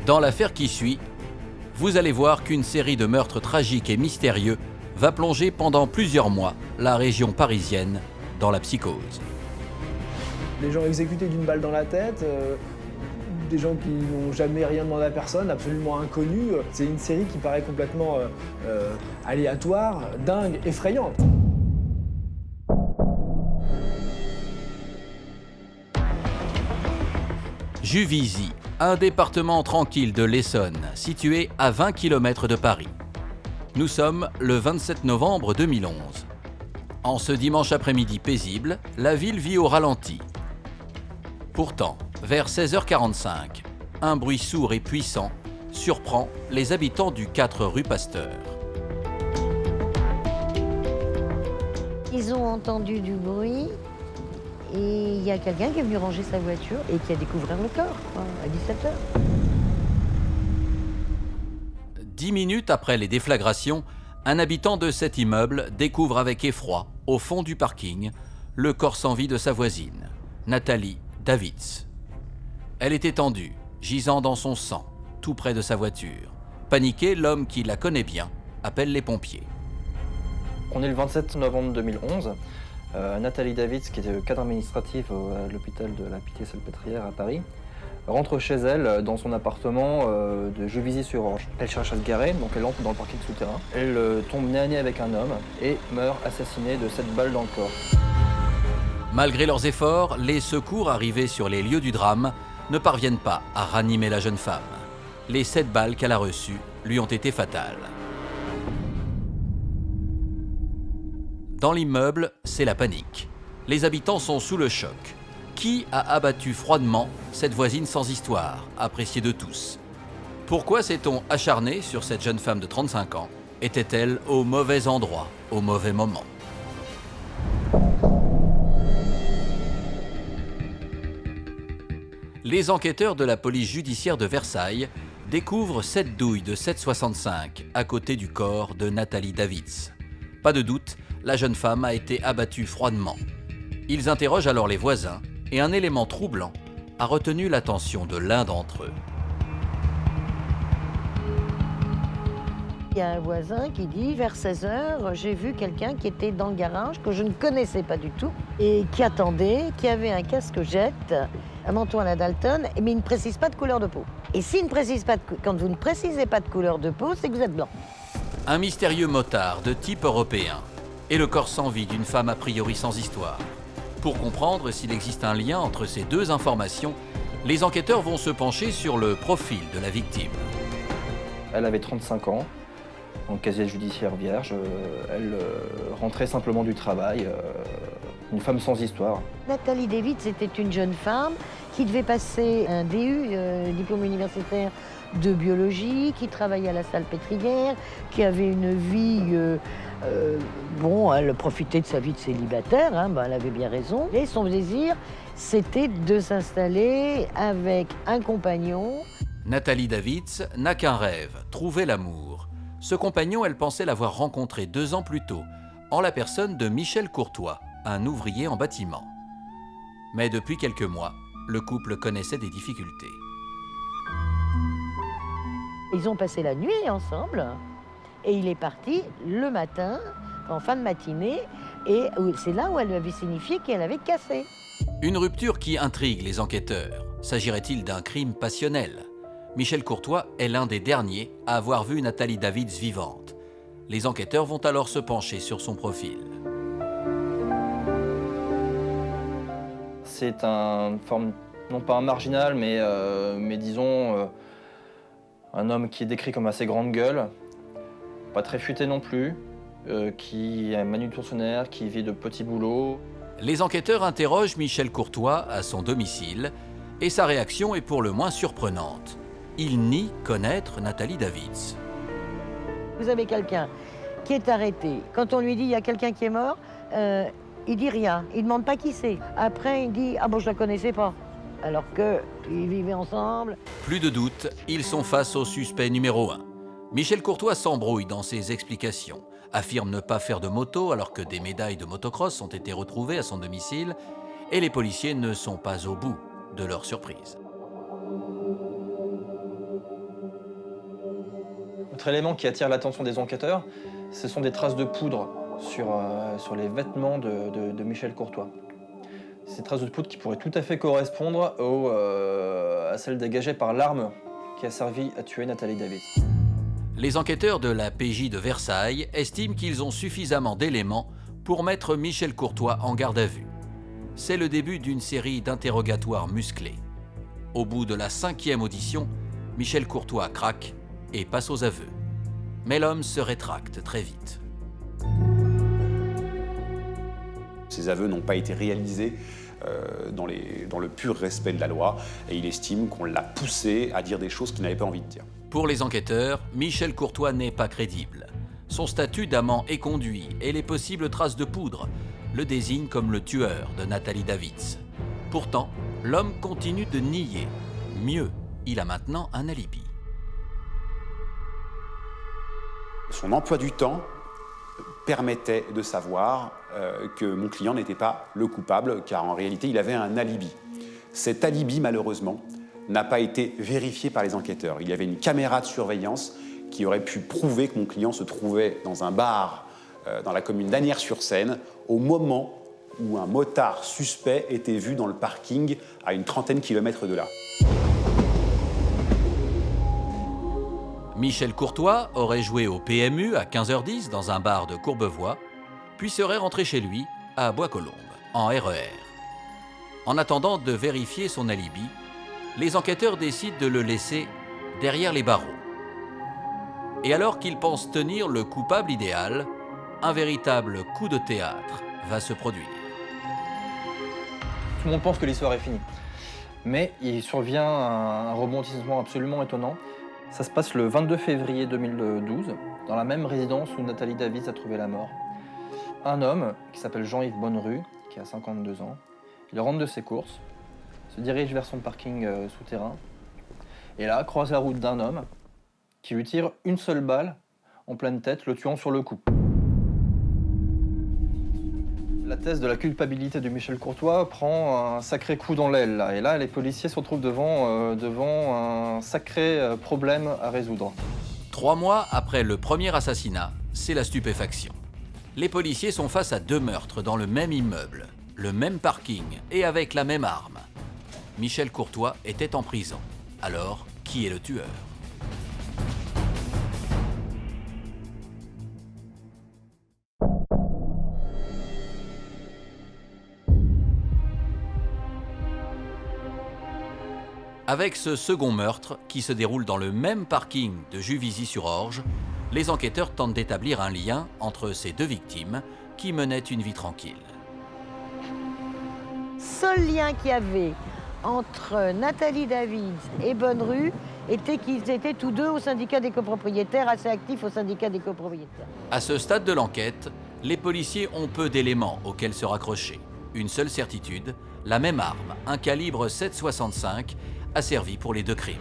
Dans l'affaire qui suit, vous allez voir qu'une série de meurtres tragiques et mystérieux va plonger pendant plusieurs mois la région parisienne dans la psychose. Des gens exécutés d'une balle dans la tête, des gens qui n'ont jamais rien demandé à personne, absolument inconnus. C'est une série qui paraît complètement aléatoire, dingue, effrayante. Juvisy, un département tranquille de l'Essonne, situé à 20 km de Paris. Nous sommes le 27 novembre 2011. En ce dimanche après-midi paisible, la ville vit au ralenti. Pourtant, vers 16h45, un bruit sourd et puissant surprend les habitants du 4 rue Pasteur. Ils ont entendu du bruit et il y a quelqu'un qui est venu ranger sa voiture et qui a découvert le corps à 17h. 10 minutes après les déflagrations, un habitant de cet immeuble découvre avec effroi, au fond du parking, le corps sans vie de sa voisine, Nathalie Davids. Elle est étendue, gisant dans son sang, tout près de sa voiture. Paniqué, l'homme qui la connaît bien appelle les pompiers. On est le 27 novembre 2011. Nathalie Davids, qui était cadre administratif à l'hôpital de la Pitié-Salpêtrière à Paris, rentre chez elle dans son appartement de Juvisy-sur-Orge. Elle cherche à se garer, donc elle entre dans le parking souterrain. Elle tombe nez à nez avec un homme et meurt assassinée de 7 balles dans le corps. Malgré leurs efforts, les secours arrivés sur les lieux du drame ne parviennent pas à ranimer la jeune femme. Les 7 balles qu'elle a reçues lui ont été fatales. Dans l'immeuble, c'est la panique. Les habitants sont sous le choc. Qui a abattu froidement cette voisine sans histoire, appréciée de tous? Pourquoi s'est-on acharné sur cette jeune femme de 35 ans? Était-elle au mauvais endroit, au mauvais moment? Les enquêteurs de la police judiciaire de Versailles découvrent 7 douilles de 7,65 à côté du corps de Nathalie Davids. Pas de doute, la jeune femme a été abattue froidement. Ils interrogent alors les voisins et un élément troublant a retenu l'attention de l'un d'entre eux. Il y a un voisin qui dit, vers 16h, j'ai vu quelqu'un qui était dans le garage, que je ne connaissais pas du tout, et qui attendait, qui avait un casque-jette, un manteau à la Dalton, mais il ne précise pas de couleur de peau. Et s'il ne précise pas quand vous ne précisez pas de couleur de peau, c'est que vous êtes blanc. Un mystérieux motard de type européen et le corps sans vie d'une femme a priori sans histoire. Pour comprendre s'il existe un lien entre ces deux informations, les enquêteurs vont se pencher sur le profil de la victime. Elle avait 35 ans, donc casier judiciaire vierge. Elle rentrait simplement du travail, une femme sans histoire. Nathalie Davids était une jeune femme qui devait passer un DU, diplôme universitaire de biologie, qui travaillait à la Salpêtrière, qui avait une vie... elle profitait de sa vie de célibataire, elle avait bien raison. Et son désir, c'était de s'installer avec un compagnon. Nathalie Davids n'a qu'un rêve, trouver l'amour. Ce compagnon, elle pensait l'avoir rencontré 2 ans plus tôt, en la personne de Michel Courtois, un ouvrier en bâtiment. Mais depuis quelques mois, le couple connaissait des difficultés. Ils ont passé la nuit ensemble et il est parti le matin, en fin de matinée, et c'est là où elle lui avait signifié qu'elle avait cassé. Une rupture qui intrigue les enquêteurs. S'agirait-il d'un crime passionnel? Michel Courtois est l'un des derniers à avoir vu Nathalie Davids vivante. Les enquêteurs vont alors se pencher sur son profil. C'est une forme, non pas un marginal, mais disons, un homme qui est décrit comme assez grande gueule, pas très futé non plus, qui est manutentionnaire, qui vit de petits boulots. Les enquêteurs interrogent Michel Courtois à son domicile et sa réaction est pour le moins surprenante. Il nie connaître Nathalie Davids. Vous avez quelqu'un qui est arrêté. Quand on lui dit « il y a quelqu'un qui est mort », il dit rien. Il ne demande pas qui c'est. Après, il dit « ah bon, je la connaissais pas ». Alors qu'ils vivaient ensemble. Plus de doute, ils sont face au suspect numéro 1. Michel Courtois s'embrouille dans ses explications, affirme ne pas faire de moto alors que des médailles de motocross ont été retrouvées à son domicile et les policiers ne sont pas au bout de leur surprise. Autre élément qui attire l'attention des enquêteurs, ce sont des traces de poudre sur les vêtements de Michel Courtois. Ces traces de poudre qui pourraient tout à fait correspondre à celles dégagées par l'arme qui a servi à tuer Nathalie David. Les enquêteurs de la PJ de Versailles estiment qu'ils ont suffisamment d'éléments pour mettre Michel Courtois en garde à vue. C'est le début d'une série d'interrogatoires musclés. Au bout de la 5e audition, Michel Courtois craque et passe aux aveux. Mais l'homme se rétracte très vite. Ces aveux n'ont pas été réalisés dans le pur respect de la loi et il estime qu'on l'a poussé à dire des choses qu'il n'avait pas envie de dire. Pour les enquêteurs, Michel Courtois n'est pas crédible. Son statut d'amant éconduit et les possibles traces de poudre le désignent comme le tueur de Nathalie Davids. Pourtant, l'homme continue de nier. Mieux, il a maintenant un alibi. Son emploi du temps permettait de savoir que mon client n'était pas le coupable, car en réalité, il avait un alibi. Cet alibi, malheureusement, n'a pas été vérifié par les enquêteurs. Il y avait une caméra de surveillance qui aurait pu prouver que mon client se trouvait dans un bar dans la commune d'Asnières-sur-Seine au moment où un motard suspect était vu dans le parking à une 30aine de kilomètres de là. Michel Courtois aurait joué au PMU à 15h10 dans un bar de Courbevoie, puis serait rentré chez lui à Bois-Colombes, en RER. En attendant de vérifier son alibi, les enquêteurs décident de le laisser derrière les barreaux. Et alors qu'ils pensent tenir le coupable idéal, un véritable coup de théâtre va se produire. Tout le monde pense que l'histoire est finie. Mais il survient un rebondissement absolument étonnant. Ça se passe le 22 février 2012, dans la même résidence où Nathalie Davids a trouvé la mort. Un homme, qui s'appelle Jean-Yves Bonnerue, qui a 52 ans, il rentre de ses courses, se dirige vers son parking souterrain, et là, croise la route d'un homme qui lui tire une seule balle en pleine tête, le tuant sur le coup. La thèse de la culpabilité de Michel Courtois prend un sacré coup dans l'aile, là. Et là, les policiers se retrouvent devant un sacré problème à résoudre. 3 mois après le premier assassinat, c'est la stupéfaction. Les policiers sont face à 2 meurtres dans le même immeuble, le même parking et avec la même arme. Michel Courtois était en prison. Alors, qui est le tueur ? Avec ce second meurtre, qui se déroule dans le même parking de Juvisy-sur-Orge, les enquêteurs tentent d'établir un lien entre ces 2 victimes qui menaient une vie tranquille. Seul lien qu'il y avait entre Nathalie Davids et Bonnerue était qu'ils étaient tous 2 au syndicat des copropriétaires, assez actifs au syndicat des copropriétaires. À ce stade de l'enquête, les policiers ont peu d'éléments auxquels se raccrocher. Une seule certitude, la même arme, un calibre 7,65, a servi pour les 2 crimes.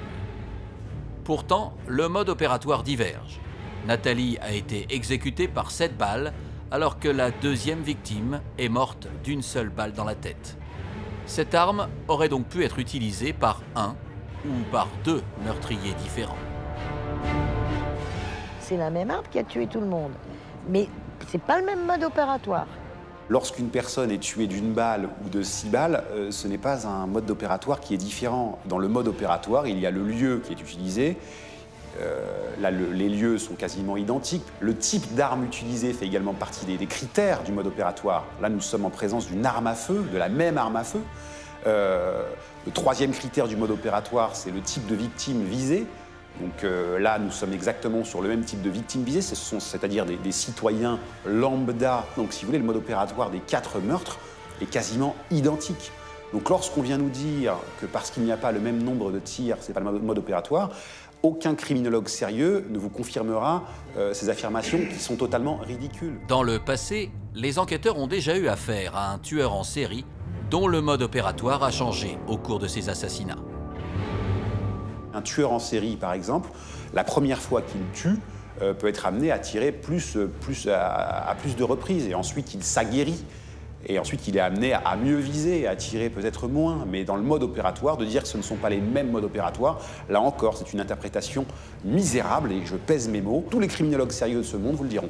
Pourtant, le mode opératoire diverge. Nathalie a été exécutée par 7 balles, alors que la 2e victime est morte d'une seule balle dans la tête. Cette arme aurait donc pu être utilisée par un ou par 2 meurtriers différents. C'est la même arme qui a tué tout le monde, mais c'est pas le même mode opératoire. Lorsqu'une personne est tuée d'une balle ou de 6 balles, ce n'est pas un mode d'opératoire qui est différent. Dans le mode opératoire, il y a le lieu qui est utilisé. Là, les lieux sont quasiment identiques. Le type d'arme utilisée fait également partie des critères du mode opératoire. Là, nous sommes en présence d'une arme à feu, de la même arme à feu. Le 3e critère du mode opératoire, c'est le type de victime visée. Donc là, nous sommes exactement sur le même type de victimes visées, c'est-à-dire des citoyens lambda. Donc si vous voulez, le mode opératoire des 4 meurtres est quasiment identique. Donc lorsqu'on vient nous dire que parce qu'il n'y a pas le même nombre de tirs, c'est pas le mode opératoire, aucun criminologue sérieux ne vous confirmera ces affirmations qui sont totalement ridicules. Dans le passé, les enquêteurs ont déjà eu affaire à un tueur en série dont le mode opératoire a changé au cours de ces assassinats. Un tueur en série, par exemple, la première fois qu'il tue, peut être amené à tirer à plus de reprises. Et ensuite, il s'aguerrit. Et ensuite, il est amené à mieux viser, à tirer peut-être moins, mais dans le mode opératoire, de dire que ce ne sont pas les mêmes modes opératoires, là encore, c'est une interprétation misérable, et je pèse mes mots. Tous les criminologues sérieux de ce monde vous le diront.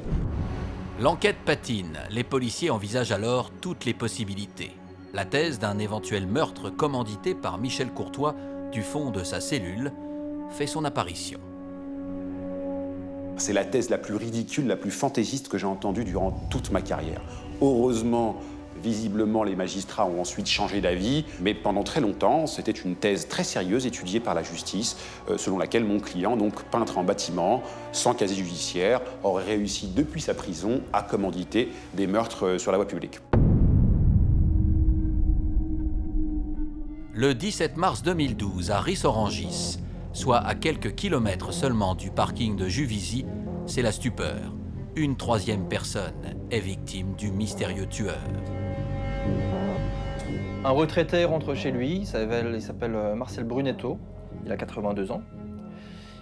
L'enquête patine. Les policiers envisagent alors toutes les possibilités. La thèse d'un éventuel meurtre commandité par Michel Courtois du fond de sa cellule fait son apparition. C'est la thèse la plus ridicule, la plus fantaisiste que j'ai entendue durant toute ma carrière. Heureusement, visiblement, les magistrats ont ensuite changé d'avis, mais pendant très longtemps, c'était une thèse très sérieuse étudiée par la justice, selon laquelle mon client, donc peintre en bâtiment, sans casier judiciaire, aurait réussi depuis sa prison à commanditer des meurtres sur la voie publique. Le 17 mars 2012, à Ris-Orangis, soit à quelques kilomètres seulement du parking de Juvisy, c'est la stupeur. Une troisième personne est victime du mystérieux tueur. Un retraité rentre chez lui, il s'appelle Marcel Brunetto, il a 82 ans.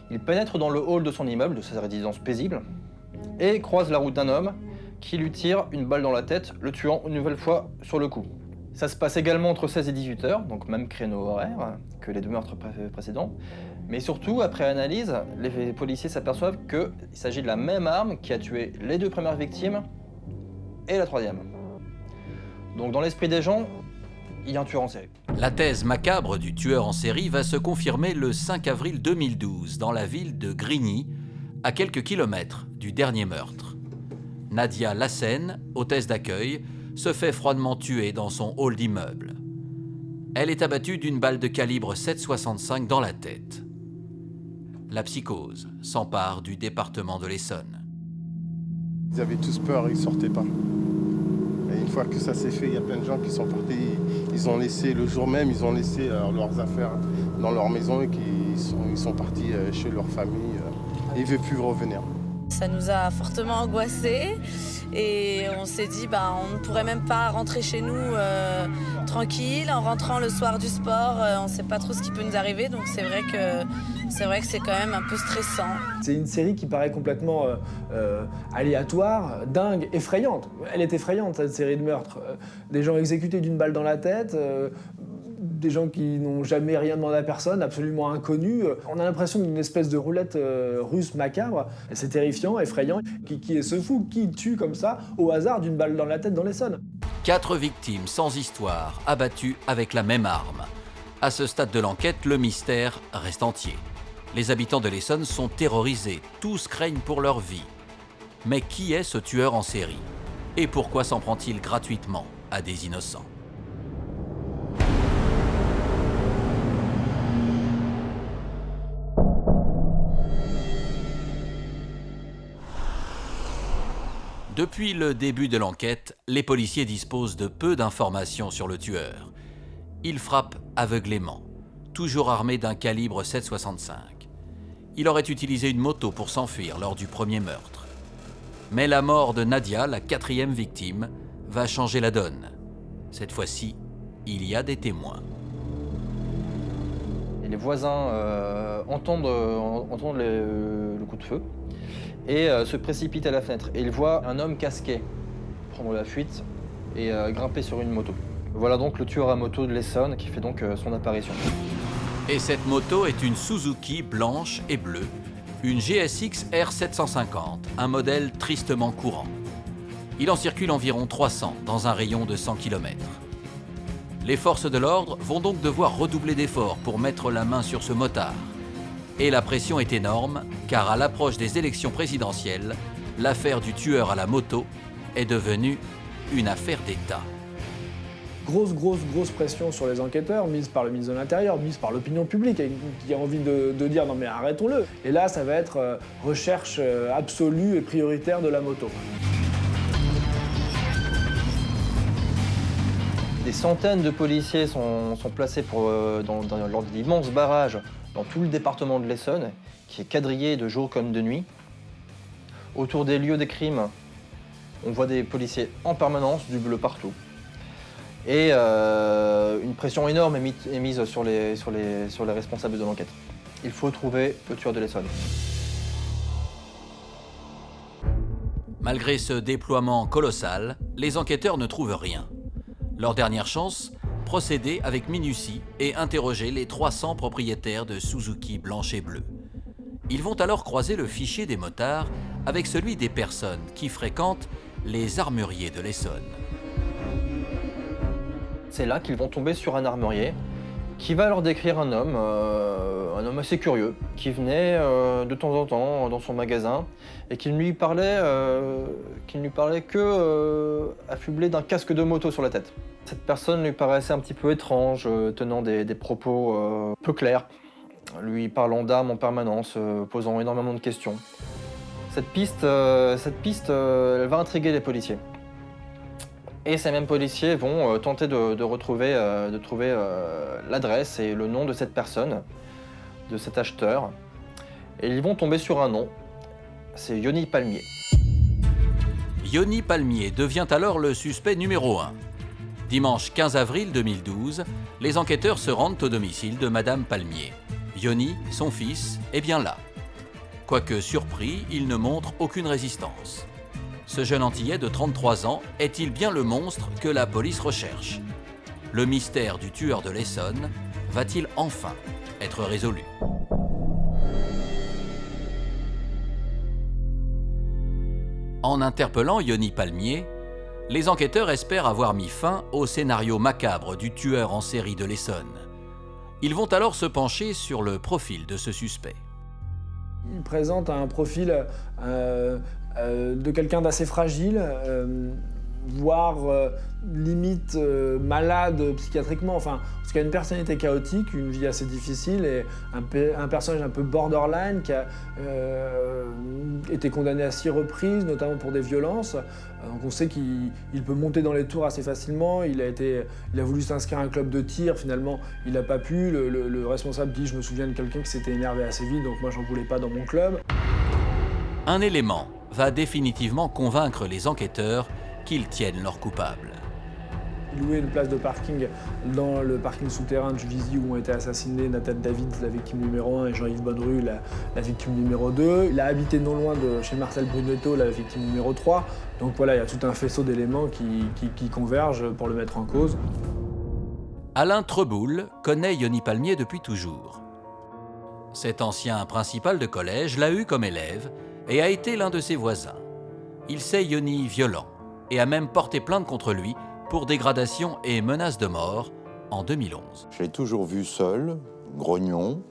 Il pénètre dans le hall de son immeuble, de sa résidence paisible, et croise la route d'un homme qui lui tire une balle dans la tête, le tuant une nouvelle fois sur le coup. Ça se passe également entre 16 et 18 heures, donc même créneau horaire que les deux meurtres précédents. Mais surtout, après analyse, les policiers s'aperçoivent qu'il s'agit de la même arme qui a tué les deux premières victimes et la troisième. Donc dans l'esprit des gens, il y a un tueur en série. La thèse macabre du tueur en série va se confirmer le 5 avril 2012 dans la ville de Grigny, à quelques kilomètres du dernier meurtre. Nadia Lassène, hôtesse d'accueil, se fait froidement tuer dans son hall d'immeuble. Elle est abattue d'une balle de calibre 7,65 dans la tête. La psychose s'empare du département de l'Essonne. Ils avaient tous peur, ils ne sortaient pas. Et une fois que ça s'est fait, il y a plein de gens qui sont partis. Ils ont laissé, le jour même, ils ont laissé leurs affaires dans leur maison et ils sont partis chez leur famille. Ils ne veulent plus revenir. Ça nous a fortement angoissés et on s'est dit on ne pourrait même pas rentrer chez nous tranquille. En rentrant le soir du sport, on ne sait pas trop ce qui peut nous arriver, donc c'est vrai que c'est quand même un peu stressant. C'est une série qui paraît complètement aléatoire, dingue, effrayante. Elle est effrayante, cette série de meurtres. Des gens exécutés d'une balle dans la tête, des gens qui n'ont jamais rien demandé à personne, absolument inconnus. On a l'impression d'une espèce de roulette russe macabre. C'est terrifiant, effrayant. Qui est ce fou? Qui tue comme ça, au hasard, d'une balle dans la tête dans l'Essonne? 4 victimes sans histoire, abattues avec la même arme. À ce stade de l'enquête, le mystère reste entier. Les habitants de l'Essonne sont terrorisés, tous craignent pour leur vie. Mais qui est ce tueur en série? Et pourquoi s'en prend-il gratuitement à des innocents? Depuis le début de l'enquête, les policiers disposent de peu d'informations sur le tueur. Il frappe aveuglément, toujours armé d'un calibre 7,65. Il aurait utilisé une moto pour s'enfuir lors du premier meurtre. Mais la mort de Nadia, la 4e victime, va changer la donne. Cette fois-ci, il y a des témoins. Et les voisins entendent le coup de feu et se précipitent à la fenêtre. Et ils voient un homme casqué prendre la fuite et grimper sur une moto. Voilà donc le tueur à moto de l'Essonne qui fait donc son apparition. Et cette moto est une Suzuki blanche et bleue, une GSX R750, un modèle tristement courant. Il en circule environ 300 dans un rayon de 100 km. Les forces de l'ordre vont donc devoir redoubler d'efforts pour mettre la main sur ce motard. Et la pression est énorme, car à l'approche des élections présidentielles, l'affaire du tueur à la moto est devenue une affaire d'État. Grosse pression sur les enquêteurs, mise par le ministre de l'Intérieur, mise par l'opinion publique, qui a envie de dire non mais arrêtons-le. Et là, ça va être recherche absolue et prioritaire de la moto. Des centaines de policiers sont placés lors d'immenses barrages dans tout le département de l'Essonne, qui est quadrillé de jour comme de nuit. Autour des lieux des crimes, on voit des policiers en permanence, du bleu partout. Et une pression énorme est mise sur les responsables de l'enquête. Il faut trouver le tueur de l'Essonne. Malgré ce déploiement colossal, les enquêteurs ne trouvent rien. Leur dernière chance, procéder avec minutie et interroger les 300 propriétaires de Suzuki blanche et bleue. Ils vont alors croiser le fichier des motards avec celui des personnes qui fréquentent les armuriers de l'Essonne. C'est là qu'ils vont tomber sur un armurier qui va leur décrire un homme assez curieux, qui venait de temps en temps dans son magasin et qui ne lui parlait que affublé d'un casque de moto sur la tête. Cette personne lui paraissait un petit peu étrange, tenant des propos peu clairs, lui parlant d'armes en permanence, posant énormément de questions. Cette piste, elle va intriguer les policiers. Et ces mêmes policiers vont tenter de trouver l'adresse et le nom de cette personne, de cet acheteur. Et ils vont tomber sur un nom, c'est Yoni Palmier. Yoni Palmier devient alors le suspect numéro 1. Dimanche 15 avril 2012, les enquêteurs se rendent au domicile de Madame Palmier. Yoni, son fils, est bien là. Quoique surpris, il ne montre aucune résistance. Ce jeune Antillais de 33 ans est-il bien le monstre que la police recherche? Le mystère du tueur de l'Essonne va-t-il enfin être résolu? En interpellant Yoni Palmier, les enquêteurs espèrent avoir mis fin au scénario macabre du tueur en série de l'Essonne. Ils vont alors se pencher sur le profil de ce suspect. Il présente un profil de quelqu'un d'assez fragile, voire limite malade psychiatriquement. Enfin, parce qu'il a une personnalité chaotique, une vie assez difficile et un personnage un peu borderline qui a été condamné à 6 reprises, notamment pour des violences. Donc on sait qu'il peut monter dans les tours assez facilement. Il a voulu s'inscrire à un club de tir, finalement il n'a pas pu. Le responsable dit « je me souviens de quelqu'un qui s'était énervé assez vite, donc moi j'en voulais pas dans mon club ». Un élément va définitivement convaincre les enquêteurs qu'ils tiennent leur coupable. Il louait une place de parking dans le parking souterrain de Juvisy où ont été assassinés Nathalie David, la victime numéro 1, et Jean-Yves Bonnerue, la victime numéro 2. Il a habité non loin de chez Marcel Brunetto, la victime numéro 3. Donc voilà, il y a tout un faisceau d'éléments qui convergent pour le mettre en cause. Alain Treboul connaît Yoni Palmier depuis toujours. Cet ancien principal de collège l'a eu comme élève et a été l'un de ses voisins. Il sait Yoni violent et a même porté plainte contre lui pour dégradation et menace de mort en 2011. Je l'ai toujours vu seul, grognon,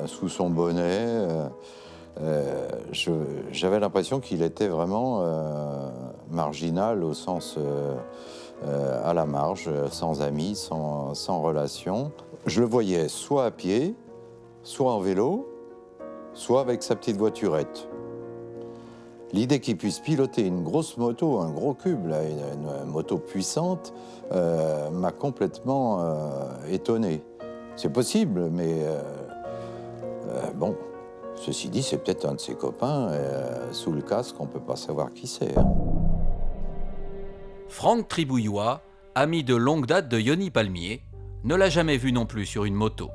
sous son bonnet. J'avais l'impression qu'il était vraiment marginal au sens à la marge, sans amis, sans relation. Je le voyais soit à pied, soit en vélo, soit avec sa petite voiturette. L'idée qu'il puisse piloter une grosse moto, un gros cube, là, une moto puissante, m'a complètement étonné. C'est possible, mais bon, ceci dit, c'est peut-être un de ses copains. Sous le casque, on ne peut pas savoir qui c'est. Hein. Franck Tribouillois, ami de longue date de Yoni Palmier, ne l'a jamais vu non plus sur une moto.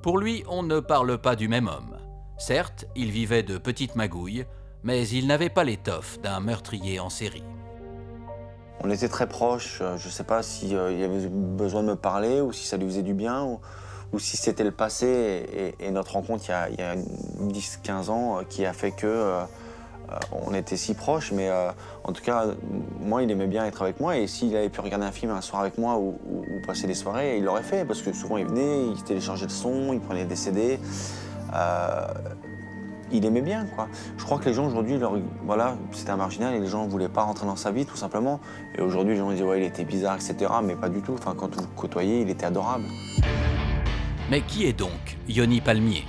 Pour lui, on ne parle pas du même homme. Certes, il vivait de petites magouilles, mais il n'avait pas l'étoffe d'un meurtrier en série. On était très proches, je ne sais pas s'il y avait besoin de me parler ou si ça lui faisait du bien ou si c'était le passé et notre rencontre il y a 10-15 ans qui a fait que on était si proches, mais en tout cas, moi il aimait bien être avec moi et s'il avait pu regarder un film un soir avec moi ou passer des soirées, il l'aurait fait parce que souvent il venait, il téléchargeait le son, il prenait des CD. Il aimait bien, quoi. Je crois que les gens aujourd'hui, voilà, c'était un marginal et les gens ne voulaient pas rentrer dans sa vie, tout simplement. Et aujourd'hui, les gens disaient, ouais, il était bizarre, etc. Mais pas du tout. Enfin, quand vous le côtoyez, il était adorable. Mais qui est donc Yoni Palmier?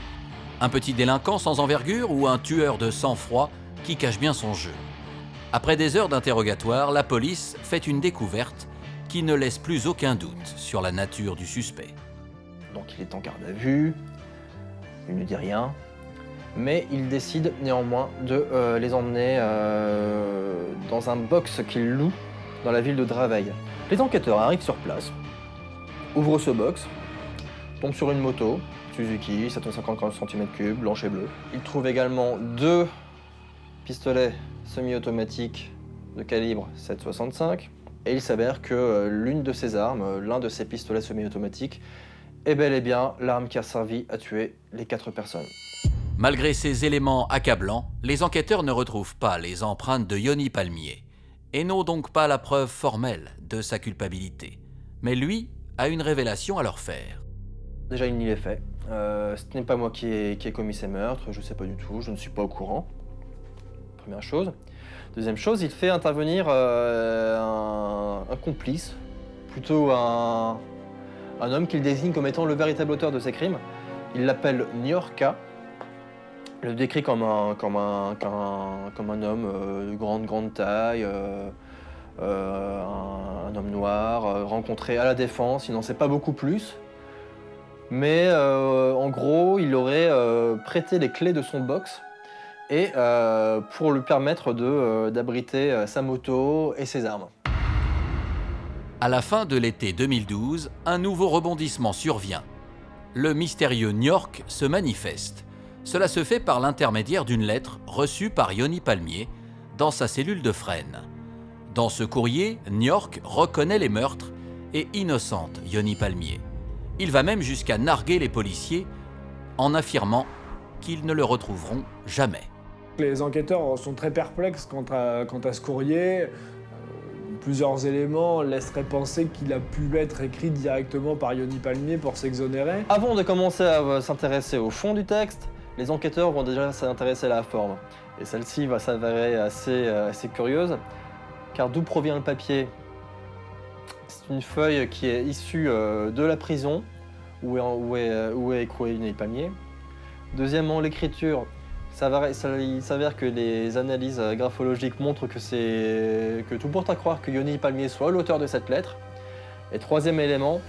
Un petit délinquant sans envergure ou un tueur de sang-froid qui cache bien son jeu? Après des heures d'interrogatoire, la police fait une découverte qui ne laisse plus aucun doute sur la nature du suspect. Donc il est en garde à vue, il ne dit rien. Mais il décide néanmoins de les emmener dans un box qu'il loue dans la ville de Draveil. Les enquêteurs arrivent sur place, ouvrent ce box, tombent sur une moto, Suzuki, 750 cm3, blanche et bleue. Ils trouvent également 2 pistolets semi-automatiques de calibre 7,65, Et il s'avère que l'une de ces armes, l'un de ces pistolets semi-automatiques, est bel et bien l'arme qui a servi à tuer les 4 personnes. Malgré ces éléments accablants, les enquêteurs ne retrouvent pas les empreintes de Yoni Palmier et n'ont donc pas la preuve formelle de sa culpabilité. Mais lui a une révélation à leur faire. Déjà, il nie les faits. Ce n'est pas moi qui ai commis ces meurtres, je ne sais pas du tout, je ne suis pas au courant. Première chose. Deuxième chose, il fait intervenir un complice, plutôt un homme qu'il désigne comme étant le véritable auteur de ces crimes. Il l'appelle Niorka, le décrit comme un homme de grande taille, un homme noir, rencontré à la Défense, il n'en sait pas beaucoup plus. Mais en gros, il aurait prêté les clés de son box et pour lui permettre d'abriter sa moto et ses armes. À la fin de l'été 2012, un nouveau rebondissement survient. Le mystérieux Niork se manifeste. Cela se fait par l'intermédiaire d'une lettre reçue par Yoni Palmier dans sa cellule de Fresnes. Dans ce courrier, Niork reconnaît les meurtres et innocente Yoni Palmier. Il va même jusqu'à narguer les policiers en affirmant qu'ils ne le retrouveront jamais. Les enquêteurs sont très perplexes quant à ce courrier. Plusieurs éléments laisseraient penser qu'il a pu être écrit directement par Yoni Palmier pour s'exonérer. Avant de commencer à s'intéresser au fond du texte, les enquêteurs vont déjà s'intéresser à la forme. Et celle-ci va s'avérer assez curieuse, car d'où provient le papier? C'est une feuille qui est issue de la prison où est écroué Yoni Palmier. Deuxièmement, l'écriture. Il s'avère que les analyses graphologiques montrent que tout porte à croire que Yoni Palmier soit l'auteur de cette lettre. Et troisième élément,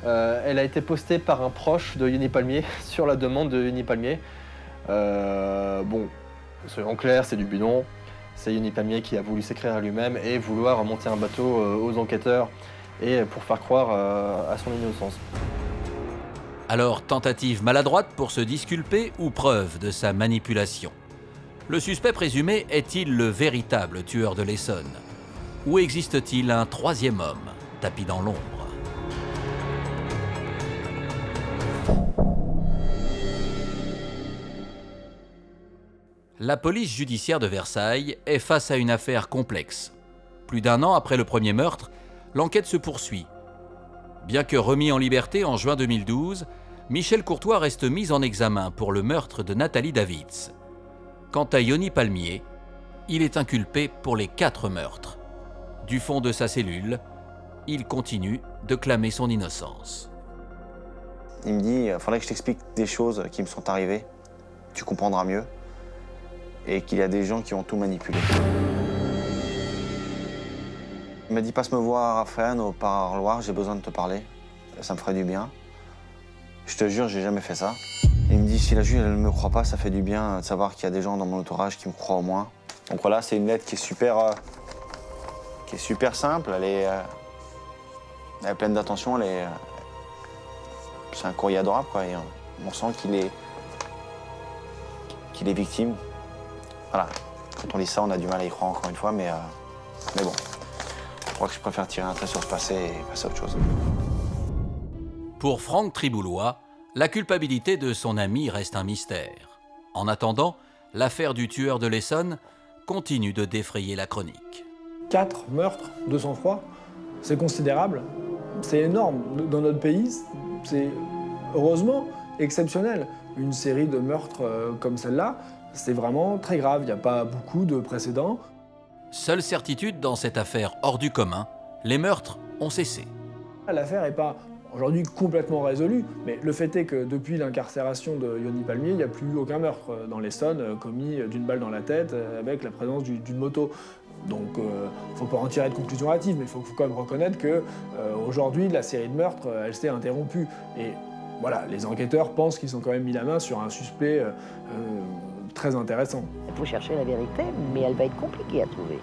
elle a été postée par un proche de Yoni Palmier sur la demande de Yoni Palmier. Bon, soyons clairs, c'est du bidon. C'est Yoni Palmier qui a voulu s'écrire à lui-même et vouloir monter un bateau aux enquêteurs et pour faire croire à son innocence. Alors, tentative maladroite pour se disculper ou preuve de sa manipulation? Le suspect présumé est-il le véritable tueur de l'Essonne? Ou existe-t-il un troisième homme tapi dans l'ombre? La police judiciaire de Versailles est face à une affaire complexe. Plus d'un an après le premier meurtre, l'enquête se poursuit. Bien que remis en liberté en juin 2012, Michel Courtois reste mis en examen pour le meurtre de Nathalie Davids. Quant à Yoni Palmier, il est inculpé pour les 4 meurtres. Du fond de sa cellule, il continue de clamer son innocence. Il me dit, il faudrait que je t'explique des choses qui me sont arrivées, tu comprendras mieux, et qu'il y a des gens qui ont tout manipulé. Il m'a dit, passe me voir à Fresnes, au parloir, j'ai besoin de te parler, ça me ferait du bien. Je te jure, j'ai jamais fait ça. Il me dit, si la juge elle ne me croit pas, ça fait du bien de savoir qu'il y a des gens dans mon entourage qui me croient au moins. Donc voilà, c'est une lettre qui est super simple, elle est pleine d'attention, c'est un courrier adorable, quoi. Et on sent qu'il est victime. Voilà, quand on lit ça, on a du mal à y croire encore une fois, mais bon. Je crois que je préfère tirer un trait sur le passé et passer à autre chose. Pour Franck Triboulois, la culpabilité de son ami reste un mystère. En attendant, l'affaire du tueur de l'Essonne continue de défrayer la chronique. 4 meurtres de sang-froid, c'est considérable, c'est énorme. Dans notre pays, c'est heureusement exceptionnel. Une série de meurtres comme celle-là, c'est vraiment très grave, il n'y a pas beaucoup de précédents. Seule certitude dans cette affaire hors du commun, les meurtres ont cessé. L'affaire n'est pas aujourd'hui complètement résolue, mais le fait est que depuis l'incarcération de Yoni Palmier, il n'y a plus aucun meurtre dans l'Essonne commis d'une balle dans la tête avec la présence d'une moto. Donc il ne faut pas en tirer de conclusion hâtive, mais il faut quand même reconnaître qu'aujourd'hui, la série de meurtres, elle s'est interrompue. Et voilà, les enquêteurs pensent qu'ils ont quand même mis la main sur un suspect très intéressant. Il faut chercher la vérité, mais elle va être compliquée à trouver.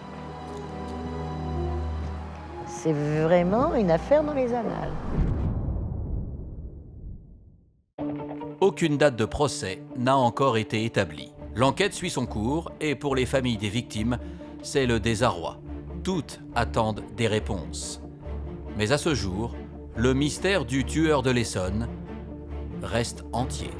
C'est vraiment une affaire dans les annales. Aucune date de procès n'a encore été établie. L'enquête suit son cours et pour les familles des victimes, c'est le désarroi. toutes attendent des réponses. Mais à ce jour, le mystère du tueur de l'Essonne reste entier.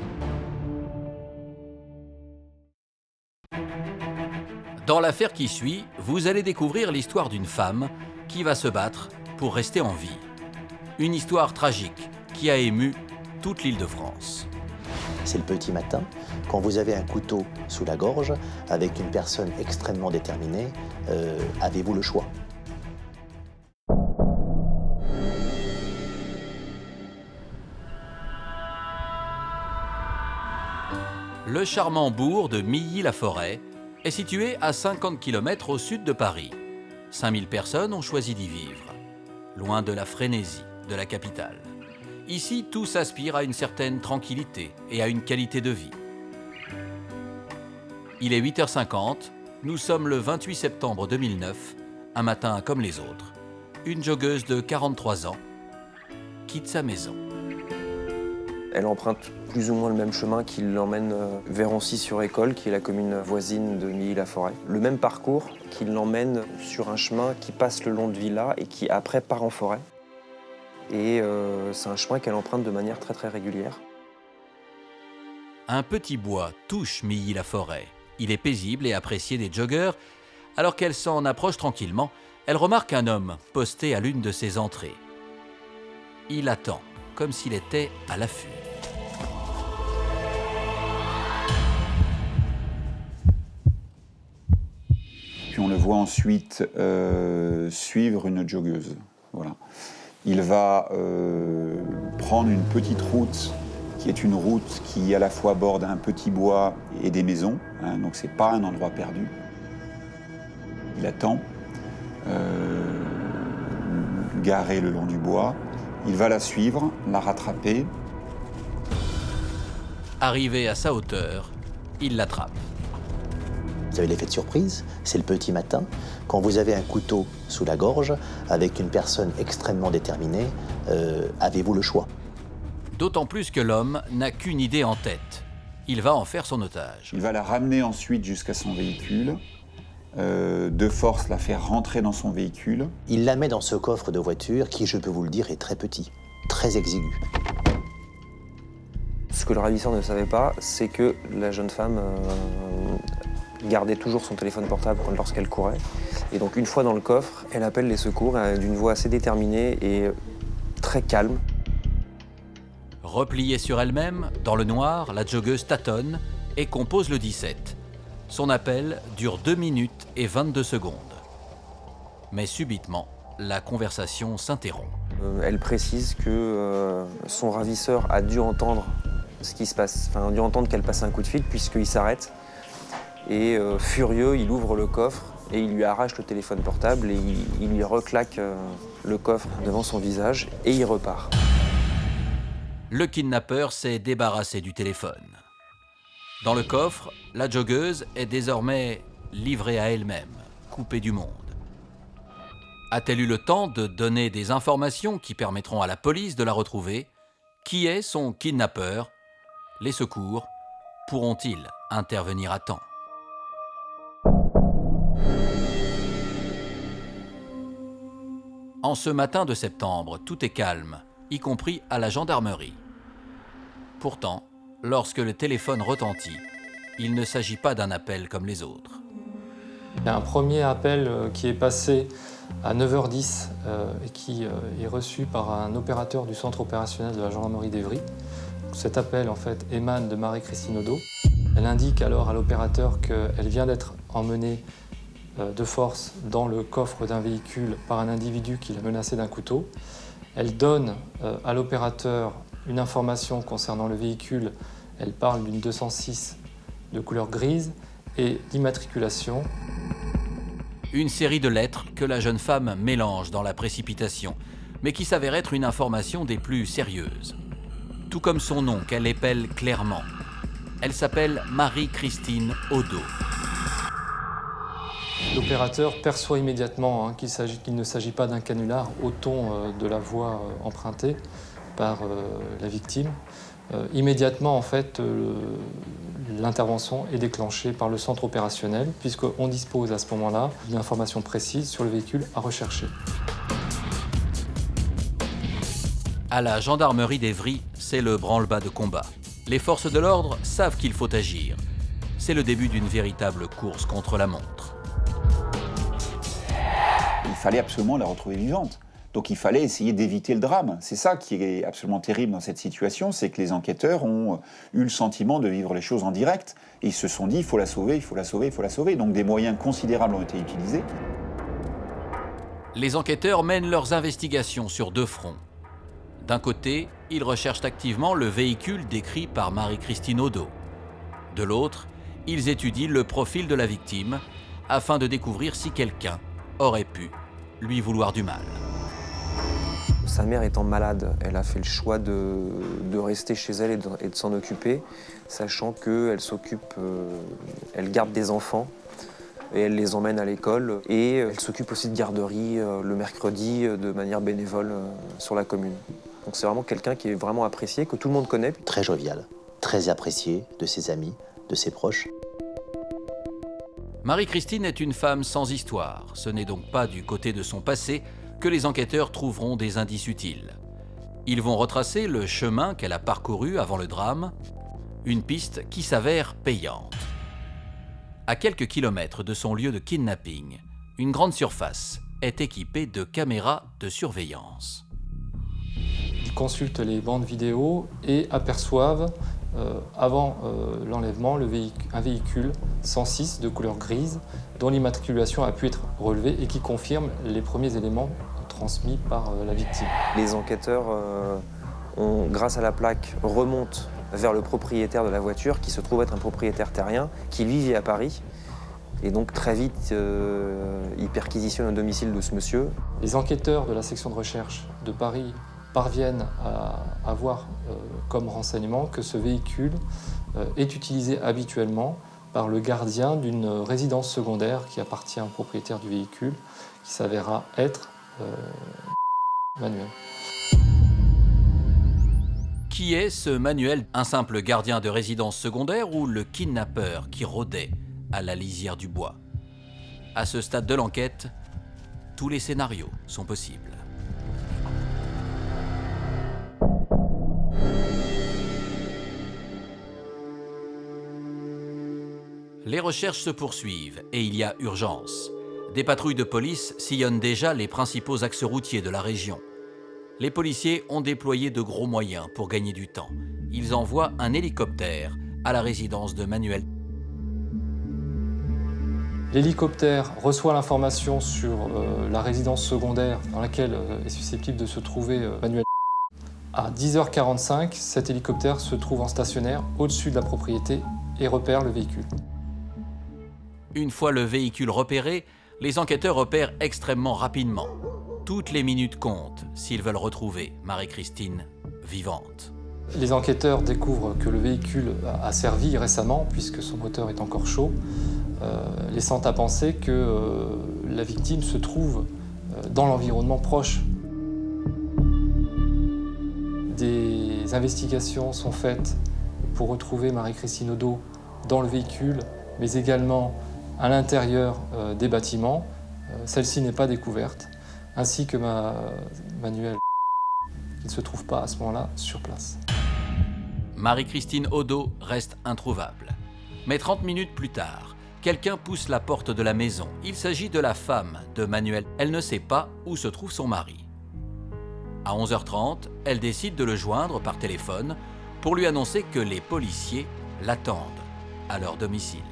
Dans l'affaire qui suit, vous allez découvrir l'histoire d'une femme qui va se battre pour rester en vie. Une histoire tragique qui a ému toute l'Île-de-France. C'est le petit matin, quand vous avez un couteau sous la gorge, avec une personne extrêmement déterminée, avez-vous le choix? Le charmant bourg de Milly-la-Forêt est situé à 50 km au sud de Paris. 5000 personnes ont choisi d'y vivre, loin de la frénésie de la capitale. Ici, tous aspirent à une certaine tranquillité et à une qualité de vie. Il est 8h50, nous sommes le 28 septembre 2009, un matin comme les autres. Une joggeuse de 43 ans quitte sa maison. Elle emprunte plus ou moins le même chemin qui l'emmène vers Ancy-sur-École, qui est la commune voisine de Milly-la-Forêt. Le même parcours qui l'emmène sur un chemin qui passe le long de villas et qui après part en forêt. Et c'est un chemin qu'elle emprunte de manière très très régulière. Un petit bois touche Milly-la-Forêt. Il est paisible et apprécié des joggeurs. Alors qu'elle s'en approche tranquillement, elle remarque un homme posté à l'une de ses entrées. Il attend, comme s'il était à l'affût. Puis on le voit ensuite suivre une joggeuse. Voilà. Il va prendre une petite route qui est une route qui à la fois borde un petit bois et des maisons, hein, donc c'est pas un endroit perdu. Il attend, garé le long du bois. Il va la suivre, la rattraper. Arrivé à sa hauteur, il l'attrape. Vous avez l'effet de surprise, c'est le petit matin, quand vous avez un couteau sous la gorge, avec une personne extrêmement déterminée, avez-vous le choix? D'autant plus que l'homme n'a qu'une idée en tête. Il va en faire son otage. Il va la ramener ensuite jusqu'à son véhicule, de force la faire rentrer dans son véhicule. Il la met dans ce coffre de voiture qui, je peux vous le dire, est très petit, très exigu. Ce que le ravisseur ne savait pas, c'est que la jeune femme gardait toujours son téléphone portable lorsqu'elle courait. Et donc une fois dans le coffre, elle appelle les secours d'une voix assez déterminée et très calme. Repliée sur elle-même, dans le noir, la joggeuse tâtonne et compose le 17. Son appel dure 2 minutes et 22 secondes. Mais subitement, la conversation s'interrompt. Elle précise que son ravisseur a dû entendre ce qui se passe, a dû entendre qu'elle passe un coup de fil puisqu'il s'arrête. Et furieux, il ouvre le coffre et il lui arrache le téléphone portable et il lui reclaque le coffre devant son visage et il repart. Le kidnappeur s'est débarrassé du téléphone. Dans le coffre, la joggeuse est désormais livrée à elle-même, coupée du monde. A-t-elle eu le temps de donner des informations qui permettront à la police de la retrouver? Qui est son kidnappeur? Les secours pourront-ils intervenir à temps? En ce matin de septembre, tout est calme, y compris à la gendarmerie. Pourtant, lorsque le téléphone retentit, il ne s'agit pas d'un appel comme les autres. Il y a un premier appel qui est passé à 9h10 et qui est reçu par un opérateur du centre opérationnel de la gendarmerie d'Évry. Cet appel en fait émane de Marie-Christine Odo. Elle indique alors à l'opérateur qu'elle vient d'être emmenée de force dans le coffre d'un véhicule par un individu qui l'a menacée d'un couteau. Elle donne à l'opérateur une information concernant le véhicule. Elle parle d'une 206 de couleur grise et d'immatriculation. Une série de lettres que la jeune femme mélange dans la précipitation, mais qui s'avère être une information des plus sérieuses. Tout comme son nom qu'elle épelle clairement. Elle s'appelle Marie-Christine Odo. L'opérateur perçoit immédiatement qu'il ne s'agit pas d'un canular au ton de la voix empruntée par la victime. Immédiatement, en fait, l'intervention est déclenchée par le centre opérationnel, puisqu'on dispose à ce moment-là d'une information précise sur le véhicule à rechercher. À la gendarmerie d'Évry, c'est le branle-bas de combat. Les forces de l'ordre savent qu'il faut agir. C'est le début d'une véritable course contre la montre. Il fallait absolument la retrouver vivante. Donc il fallait essayer d'éviter le drame. C'est ça qui est absolument terrible dans cette situation, c'est que les enquêteurs ont eu le sentiment de vivre les choses en direct et ils se sont dit il faut la sauver, il faut la sauver, il faut la sauver. Donc des moyens considérables ont été utilisés. Les enquêteurs mènent leurs investigations sur 2 fronts. D'un côté, ils recherchent activement le véhicule décrit par Marie-Christine Odo. De l'autre, ils étudient le profil de la victime afin de découvrir si quelqu'un aurait pu lui vouloir du mal. Sa mère étant malade, elle a fait le choix de rester chez elle et de s'en occuper, sachant qu'elle s'occupe, elle garde des enfants et elle les emmène à l'école et elle s'occupe aussi de garderie le mercredi de manière bénévole sur la commune. Donc c'est vraiment quelqu'un qui est vraiment apprécié, que tout le monde connaît. Très jovial, très apprécié de ses amis, de ses proches. Marie-Christine est une femme sans histoire. Ce n'est donc pas du côté de son passé que les enquêteurs trouveront des indices utiles. Ils vont retracer le chemin qu'elle a parcouru avant le drame, une piste qui s'avère payante. À quelques kilomètres de son lieu de kidnapping, une grande surface est équipée de caméras de surveillance. Ils consultent les bandes vidéo et aperçoivent, avant l'enlèvement, un véhicule 106 de couleur grise dont l'immatriculation a pu être relevée et qui confirme les premiers éléments transmis par la victime. Les enquêteurs, grâce à la plaque, remontent vers le propriétaire de la voiture qui se trouve être un propriétaire terrien qui lui vit à Paris. Et donc très vite, il perquisitionne le domicile de ce monsieur. Les enquêteurs de la section de recherche de Paris parviennent à avoir comme renseignement que ce véhicule est utilisé habituellement par le gardien d'une résidence secondaire qui appartient au propriétaire du véhicule, qui s'avérera être Manuel. Qui est ce Manuel? Un simple gardien de résidence secondaire ou le kidnappeur qui rôdait à la lisière du bois? À ce stade de l'enquête, tous les scénarios sont possibles. Les recherches se poursuivent et il y a urgence. Des patrouilles de police sillonnent déjà les principaux axes routiers de la région. Les policiers ont déployé de gros moyens pour gagner du temps. Ils envoient un hélicoptère à la résidence de Manuel. L'hélicoptère reçoit l'information sur la résidence secondaire dans laquelle est susceptible de se trouver Manuel. À 10h45, cet hélicoptère se trouve en stationnaire au-dessus de la propriété et repère le véhicule. Une fois le véhicule repéré, les enquêteurs opèrent extrêmement rapidement. Toutes les minutes comptent s'ils veulent retrouver Marie-Christine vivante. Les enquêteurs découvrent que le véhicule a servi récemment, puisque son moteur est encore chaud, laissant à penser que la victime se trouve dans l'environnement proche. Des investigations sont faites pour retrouver Marie-Christine Odo dans le véhicule, mais également à l'intérieur des bâtiments. Celle-ci n'est pas découverte, ainsi que Manuel, qui ne se trouve pas à ce moment-là sur place. Marie-Christine Odo reste introuvable. Mais 30 minutes plus tard, quelqu'un pousse la porte de la maison. Il s'agit de la femme de Manuel. Elle ne sait pas où se trouve son mari. À 11h30, elle décide de le joindre par téléphone pour lui annoncer que les policiers l'attendent à leur domicile.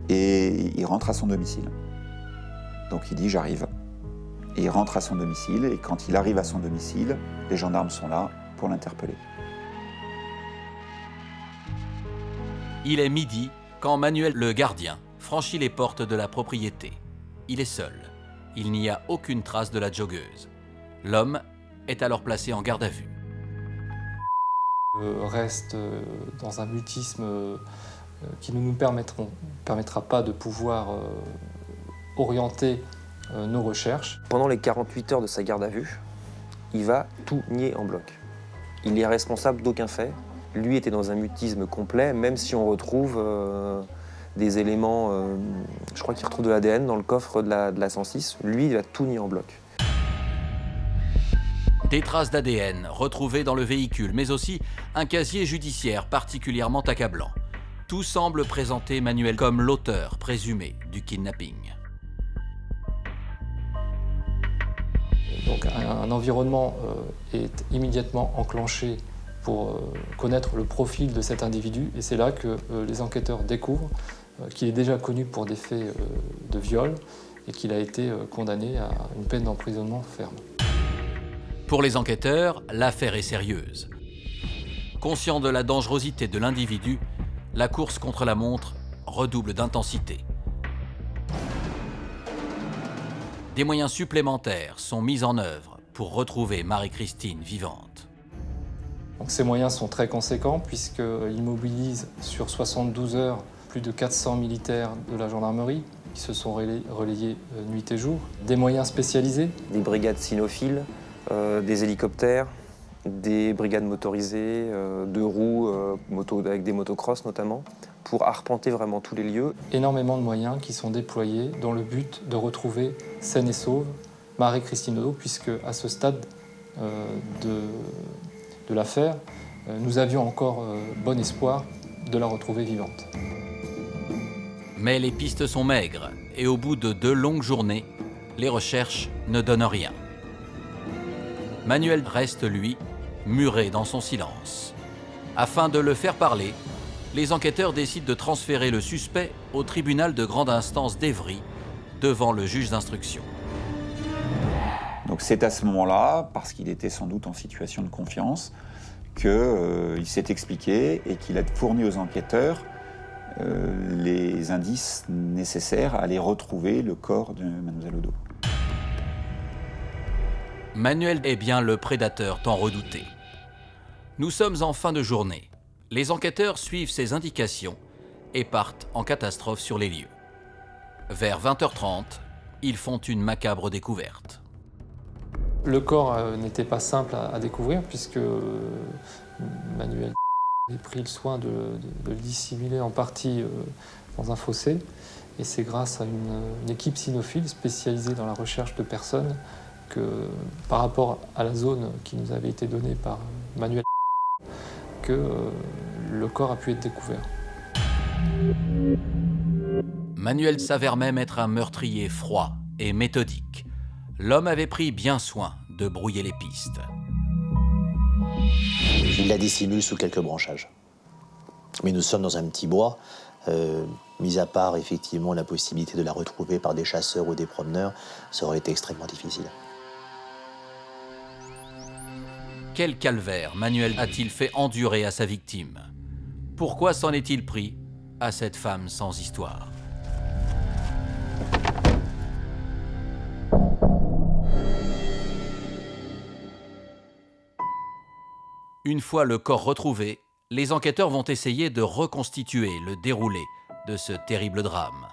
Et il rentre à son domicile. Donc il dit « j'arrive ». Et il rentre à son domicile, et quand il arrive à son domicile, les gendarmes sont là pour l'interpeller. Il est midi quand Manuel, le gardien, franchit les portes de la propriété. Il est seul. Il n'y a aucune trace de la joggeuse. L'homme est alors placé en garde à vue. Reste dans un mutisme qui ne nous permettra pas de pouvoir orienter nos recherches. Pendant les 48 heures de sa garde à vue, il va tout nier en bloc. Il n'est responsable d'aucun fait, Lui était dans un mutisme complet, même si on retrouve des éléments, je crois qu'il retrouve de l'ADN dans le coffre de la 106. Lui, il a tout mis en bloc. Des traces d'ADN retrouvées dans le véhicule, mais aussi un casier judiciaire particulièrement accablant. Tout semble présenter Manuel comme l'auteur présumé du kidnapping. Donc un environnement est immédiatement enclenché pour connaître le profil de cet individu, et c'est là que les enquêteurs découvrent qu'il est déjà connu pour des faits de viol et qu'il a été condamné à une peine d'emprisonnement ferme. Pour les enquêteurs, l'affaire est sérieuse. Conscient de la dangerosité de l'individu, la course contre la montre redouble d'intensité. Des moyens supplémentaires sont mis en œuvre pour retrouver Marie-Christine vivante. Donc ces moyens sont très conséquents puisqu'ils mobilisent sur 72 heures plus de 400 militaires de la gendarmerie qui se sont relayés nuit et jour. Des moyens spécialisés. Des brigades cynophiles, des hélicoptères, des brigades motorisées, de roues, avec des motocross notamment, pour arpenter vraiment tous les lieux. Énormément de moyens qui sont déployés dans le but de retrouver saine et sauve Marie-Christine Odo, puisque à ce stade de l'affaire, nous avions encore bon espoir de la retrouver vivante. Mais les pistes sont maigres et au bout de 2 longues journées, les recherches ne donnent rien. Manuel reste, lui, muré dans son silence. Afin de le faire parler, les enquêteurs décident de transférer le suspect au tribunal de grande instance d'Évry, devant le juge d'instruction. Donc c'est à ce moment-là, parce qu'il était sans doute en situation de confiance, qu'il s'est expliqué et qu'il a fourni aux enquêteurs les indices nécessaires à aller retrouver le corps de Mlle Odo. Manuel est bien le prédateur tant redouté. Nous sommes en fin de journée. Les enquêteurs suivent ses indications et partent en catastrophe sur les lieux. Vers 20h30, ils font une macabre découverte. Le corps n'était pas simple à découvrir puisque Manuel a pris le soin de le dissimuler en partie dans un fossé. Et c'est grâce à une équipe cynophile spécialisée dans la recherche de personnes que, par rapport à la zone qui nous avait été donnée par Manuel, que le corps a pu être découvert. Manuel s'avère même être un meurtrier froid et méthodique. L'homme avait pris bien soin de brouiller les pistes. Il la dissimule sous quelques branchages. Mais nous sommes dans un petit bois. Mis à part effectivement la possibilité de la retrouver par des chasseurs ou des promeneurs, ça aurait été extrêmement difficile. Quel calvaire Manuel a-t-il fait endurer à sa victime? Pourquoi s'en est-il pris à cette femme sans histoire? Une fois le corps retrouvé, les enquêteurs vont essayer de reconstituer le déroulé de ce terrible drame.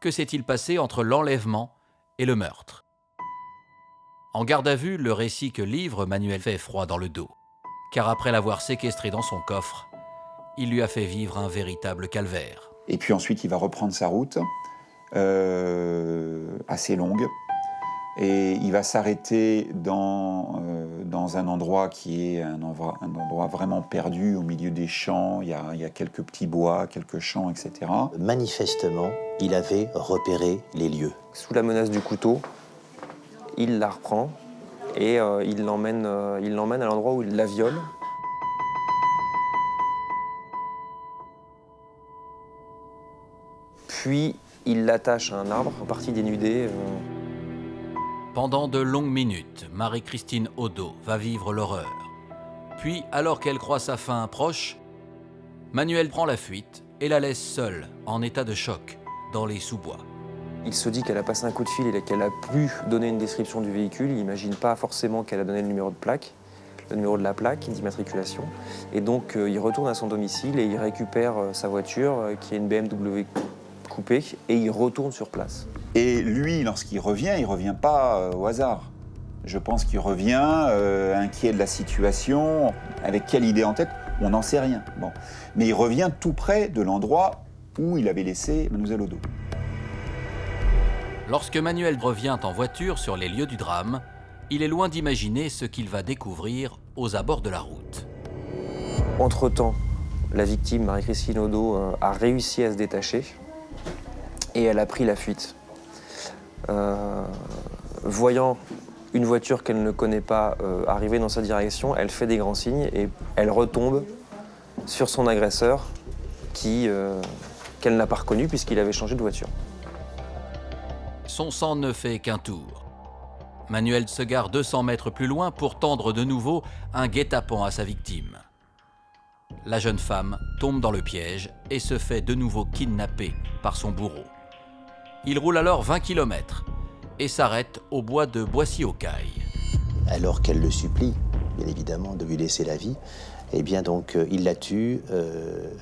Que s'est-il passé entre l'enlèvement et le meurtre? En garde à vue, le récit que livre Manuel fait froid dans le dos. Car après l'avoir séquestré dans son coffre, il lui a fait vivre un véritable calvaire. Et puis ensuite, il va reprendre sa route, assez longue, et il va s'arrêter dans un endroit qui est un endroit vraiment perdu, au milieu des champs. Il y a quelques petits bois, quelques champs, etc. Manifestement, il avait repéré les lieux. Sous la menace du couteau, il la reprend et il l'emmène à l'endroit où il la viole. Puis il l'attache à un arbre, en partie dénudé. Pendant de longues minutes, Marie-Christine Odo va vivre l'horreur. Puis, alors qu'elle croit sa fin proche, Manuel prend la fuite et la laisse seule, en état de choc, dans les sous-bois. Il se dit qu'elle a passé un coup de fil et qu'elle a pu donner une description du véhicule. Il n'imagine pas forcément qu'elle a donné le numéro de plaque, le numéro de la plaque d'immatriculation. Et donc, il retourne à son domicile et il récupère sa voiture, qui est une BMW coupée, et il retourne sur place. Et lui, lorsqu'il revient pas au hasard. Je pense qu'il revient inquiet de la situation. Avec quelle idée en tête? On n'en sait rien. Bon. Mais il revient tout près de l'endroit où il avait laissé Mademoiselle Odo. Lorsque Manuel revient en voiture sur les lieux du drame, il est loin d'imaginer ce qu'il va découvrir aux abords de la route. Entre-temps, la victime, Marie-Christine Odo, a réussi à se détacher et elle a pris la fuite. Voyant une voiture qu'elle ne connaît pas arriver dans sa direction, elle fait des grands signes et elle retombe sur son agresseur qu'elle n'a pas reconnu puisqu'il avait changé de voiture. Son sang ne fait qu'un tour. Manuel se gare 200 mètres plus loin pour tendre de nouveau un guet-apens à sa victime. La jeune femme tombe dans le piège et se fait de nouveau kidnapper par son bourreau. Il roule alors 20 km et s'arrête au bois de Boissy-aux-Cailles. Alors qu'elle le supplie, bien évidemment, de lui laisser la vie, eh bien donc il la tue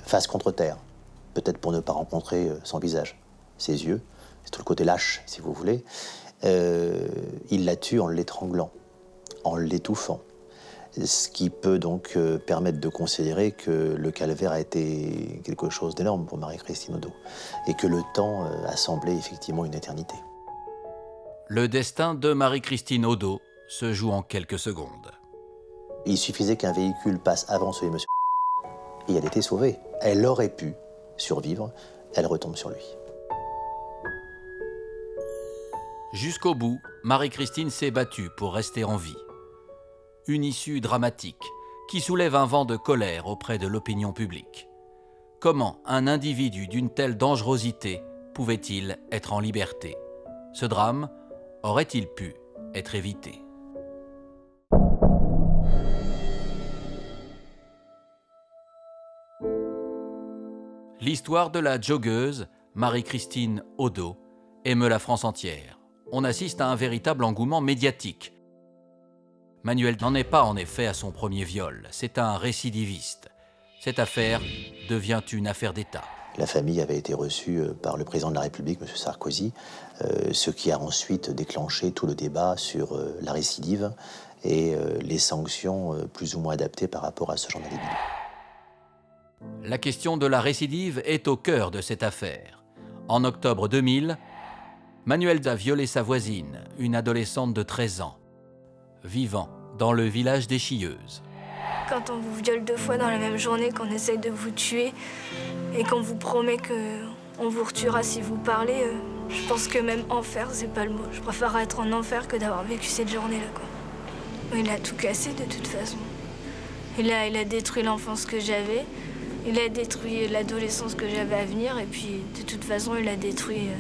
face contre terre, peut-être pour ne pas rencontrer son visage, ses yeux, c'est tout le côté lâche, si vous voulez. Il la tue en l'étranglant, en l'étouffant, ce qui peut donc permettre de considérer que le calvaire a été quelque chose d'énorme pour Marie-Christine Odo et que le temps a semblé effectivement une éternité. Le destin de Marie-Christine Odo se joue en quelques secondes. Il suffisait qu'un véhicule passe avant celui de monsieur et elle était sauvée. Elle aurait pu survivre, elle retombe sur lui. Jusqu'au bout, Marie-Christine s'est battue pour rester en vie. Une issue dramatique qui soulève un vent de colère auprès de l'opinion publique. Comment un individu d'une telle dangerosité pouvait-il être en liberté? Ce drame aurait-il pu être évité? L'histoire de la joggeuse Marie-Christine Odo émeut la France entière. On assiste à un véritable engouement médiatique. Manuel n'en est pas en effet à son premier viol, c'est un récidiviste. Cette affaire devient une affaire d'État. La famille avait été reçue par le président de la République, M. Sarkozy, ce qui a ensuite déclenché tout le débat sur la récidive et les sanctions plus ou moins adaptées par rapport à ce genre d'individu. La question de la récidive est au cœur de cette affaire. En octobre 2000, Manuel a violé sa voisine, une adolescente de 13 ans, vivant dans le village des Chieuses. Quand on vous viole 2 fois dans la même journée, qu'on essaye de vous tuer et qu'on vous promet qu'on vous retuera si vous parlez, je pense que même enfer, c'est pas le mot. Je préfère être en enfer que d'avoir vécu cette journée-là, quoi. Il a tout cassé de toute façon. Il a détruit l'enfance que j'avais, il a détruit l'adolescence que j'avais à venir et puis de toute façon, il a détruit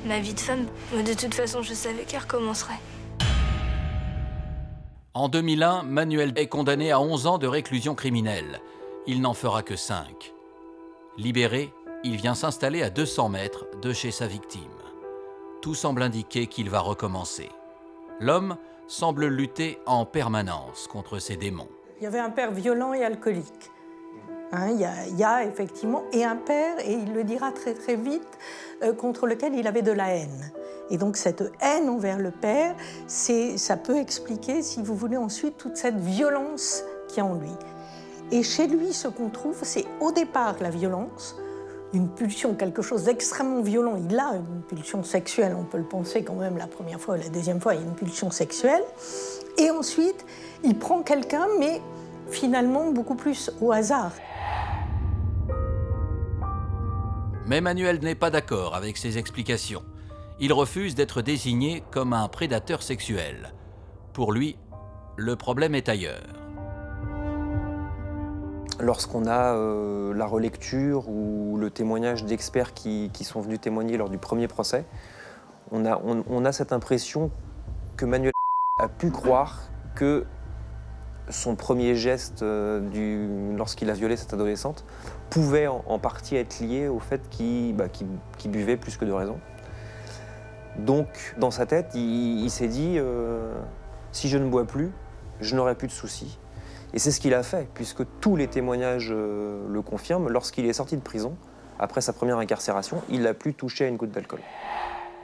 ma vie de femme. De toute façon, je savais qu'il recommencerait. En 2001, Manuel est condamné à 11 ans de réclusion criminelle. Il n'en fera que 5. Libéré, il vient s'installer à 200 mètres de chez sa victime. Tout semble indiquer qu'il va recommencer. L'homme semble lutter en permanence contre ses démons. Il y avait un père violent et alcoolique. Il y a effectivement, et un père, et il le dira très très vite, contre lequel il avait de la haine. Et donc cette haine envers le père, ça peut expliquer, si vous voulez, ensuite toute cette violence qu'il y a en lui. Et chez lui, ce qu'on trouve, c'est au départ la violence, une pulsion, quelque chose d'extrêmement violent. Il a une pulsion sexuelle, on peut le penser quand même la première fois, la deuxième fois, il y a une pulsion sexuelle. Et ensuite, il prend quelqu'un, mais finalement beaucoup plus au hasard. Mais Manuel n'est pas d'accord avec ces explications. Il refuse d'être désigné comme un prédateur sexuel. Pour lui, le problème est ailleurs. Lorsqu'on a la relecture ou le témoignage d'experts qui sont venus témoigner lors du premier procès, on a cette impression que Manuel a pu croire que son premier geste lorsqu'il a violé cette adolescente pouvait en partie être lié au fait qu'il buvait plus que de raison. Donc, dans sa tête, il s'est dit si je ne bois plus, je n'aurai plus de soucis. Et c'est ce qu'il a fait, puisque tous les témoignages le confirment. Lorsqu'il est sorti de prison, après sa première incarcération, il n'a plus touché à une goutte d'alcool.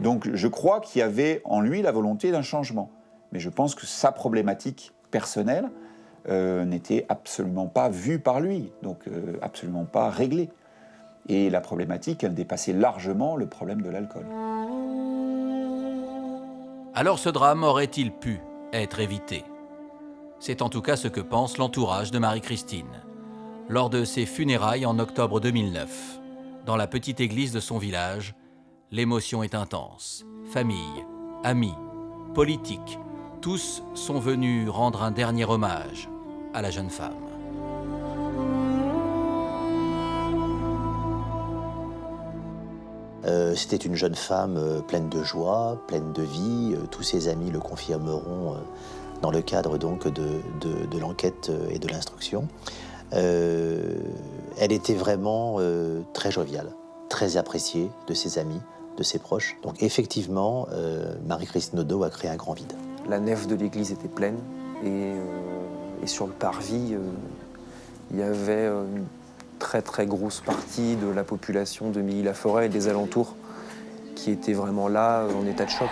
Donc, je crois qu'il y avait en lui la volonté d'un changement. Mais je pense que sa problématique personnelle n'était absolument pas vue par lui, donc absolument pas réglée. Et la problématique, elle dépassait largement le problème de l'alcool. Alors ce drame aurait-il pu être évité? C'est en tout cas ce que pense l'entourage de Marie-Christine. Lors de ses funérailles en octobre 2009, dans la petite église de son village, l'émotion est intense. Famille, amis, politiques, tous sont venus rendre un dernier hommage à la jeune femme. C'était une jeune femme pleine de joie, pleine de vie. Tous ses amis le confirmeront dans le cadre donc de l'enquête et de l'instruction. Elle était vraiment très joviale, très appréciée de ses amis, de ses proches. Donc effectivement, Marie-Christine Odo a créé un grand vide. La nef de l'église était pleine et sur le parvis, il y avait une très grosse partie de la population de Milly-la-Forêt et des alentours qui était vraiment là en état de choc.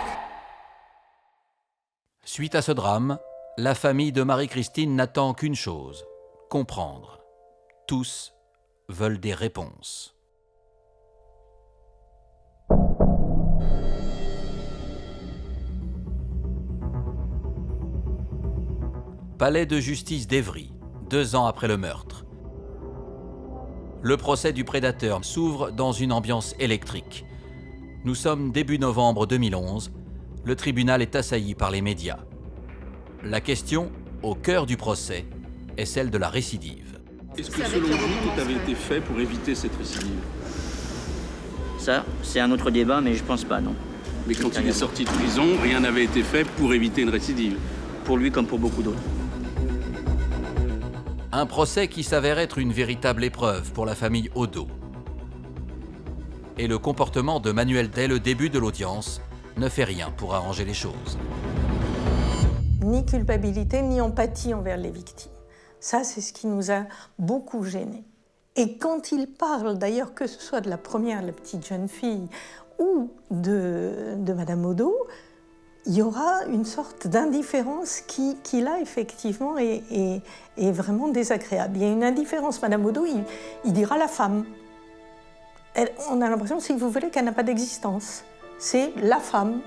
Suite à ce drame, la famille de Marie-Christine n'attend qu'une chose, comprendre. Tous veulent des réponses. Palais de justice d'Évry, 2 ans après le meurtre. Le procès du prédateur s'ouvre dans une ambiance électrique. Nous sommes début novembre 2011. Le tribunal est assailli par les médias. La question, au cœur du procès, est celle de la récidive. Est-ce que selon vous, tout avait été fait pour éviter cette récidive? Ça, c'est un autre débat, mais je pense pas, non. Mais quand il est sorti de prison, rien n'avait été fait pour éviter une récidive? Pour lui comme pour beaucoup d'autres. Un procès qui s'avère être une véritable épreuve pour la famille Odo. Et le comportement de Manuel dès le début de l'audience ne fait rien pour arranger les choses. Ni culpabilité, ni empathie envers les victimes. Ça, c'est ce qui nous a beaucoup gênés. Et quand il parle, d'ailleurs, que ce soit de la première, la petite jeune fille, ou de Madame Odo, il y aura une sorte d'indifférence qui là, effectivement, est vraiment désagréable. Il y a une indifférence. Madame Odo, il dira la femme. On a l'impression, si vous voulez, qu'elle n'a pas d'existence. C'est la femme.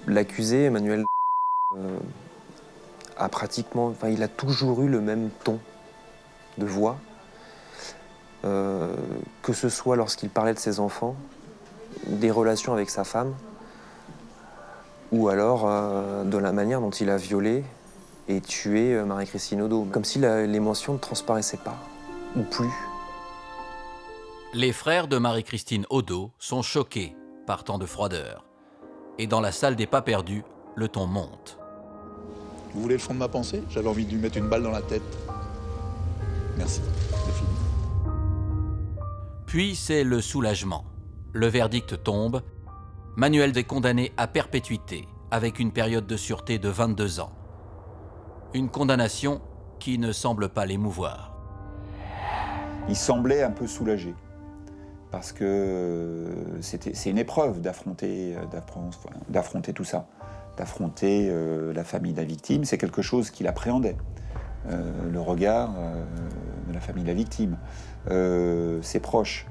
L'accusé, Emmanuel, a pratiquement, il a toujours eu le même ton de voix, que ce soit lorsqu'il parlait de ses enfants, des relations avec sa femme, ou alors de la manière dont il a violé et tué Marie-Christine Odo, comme si l'émotion ne transparaissait pas, ou plus. Les frères de Marie-Christine Odo sont choqués par tant de froideur. Et dans la salle des pas perdus, le ton monte. Vous voulez le fond de ma pensée? J'avais envie de lui mettre une balle dans la tête. Merci, c'est fini. Puis c'est le soulagement. Le verdict tombe. Manuel est condamné à perpétuité, avec une période de sûreté de 22 ans. Une condamnation qui ne semble pas l'émouvoir. Il semblait un peu soulagé, parce que c'est une épreuve d'affronter tout ça, d'affronter la famille de la victime. C'est quelque chose qu'il appréhendait, le regard de la famille de la victime, ses proches,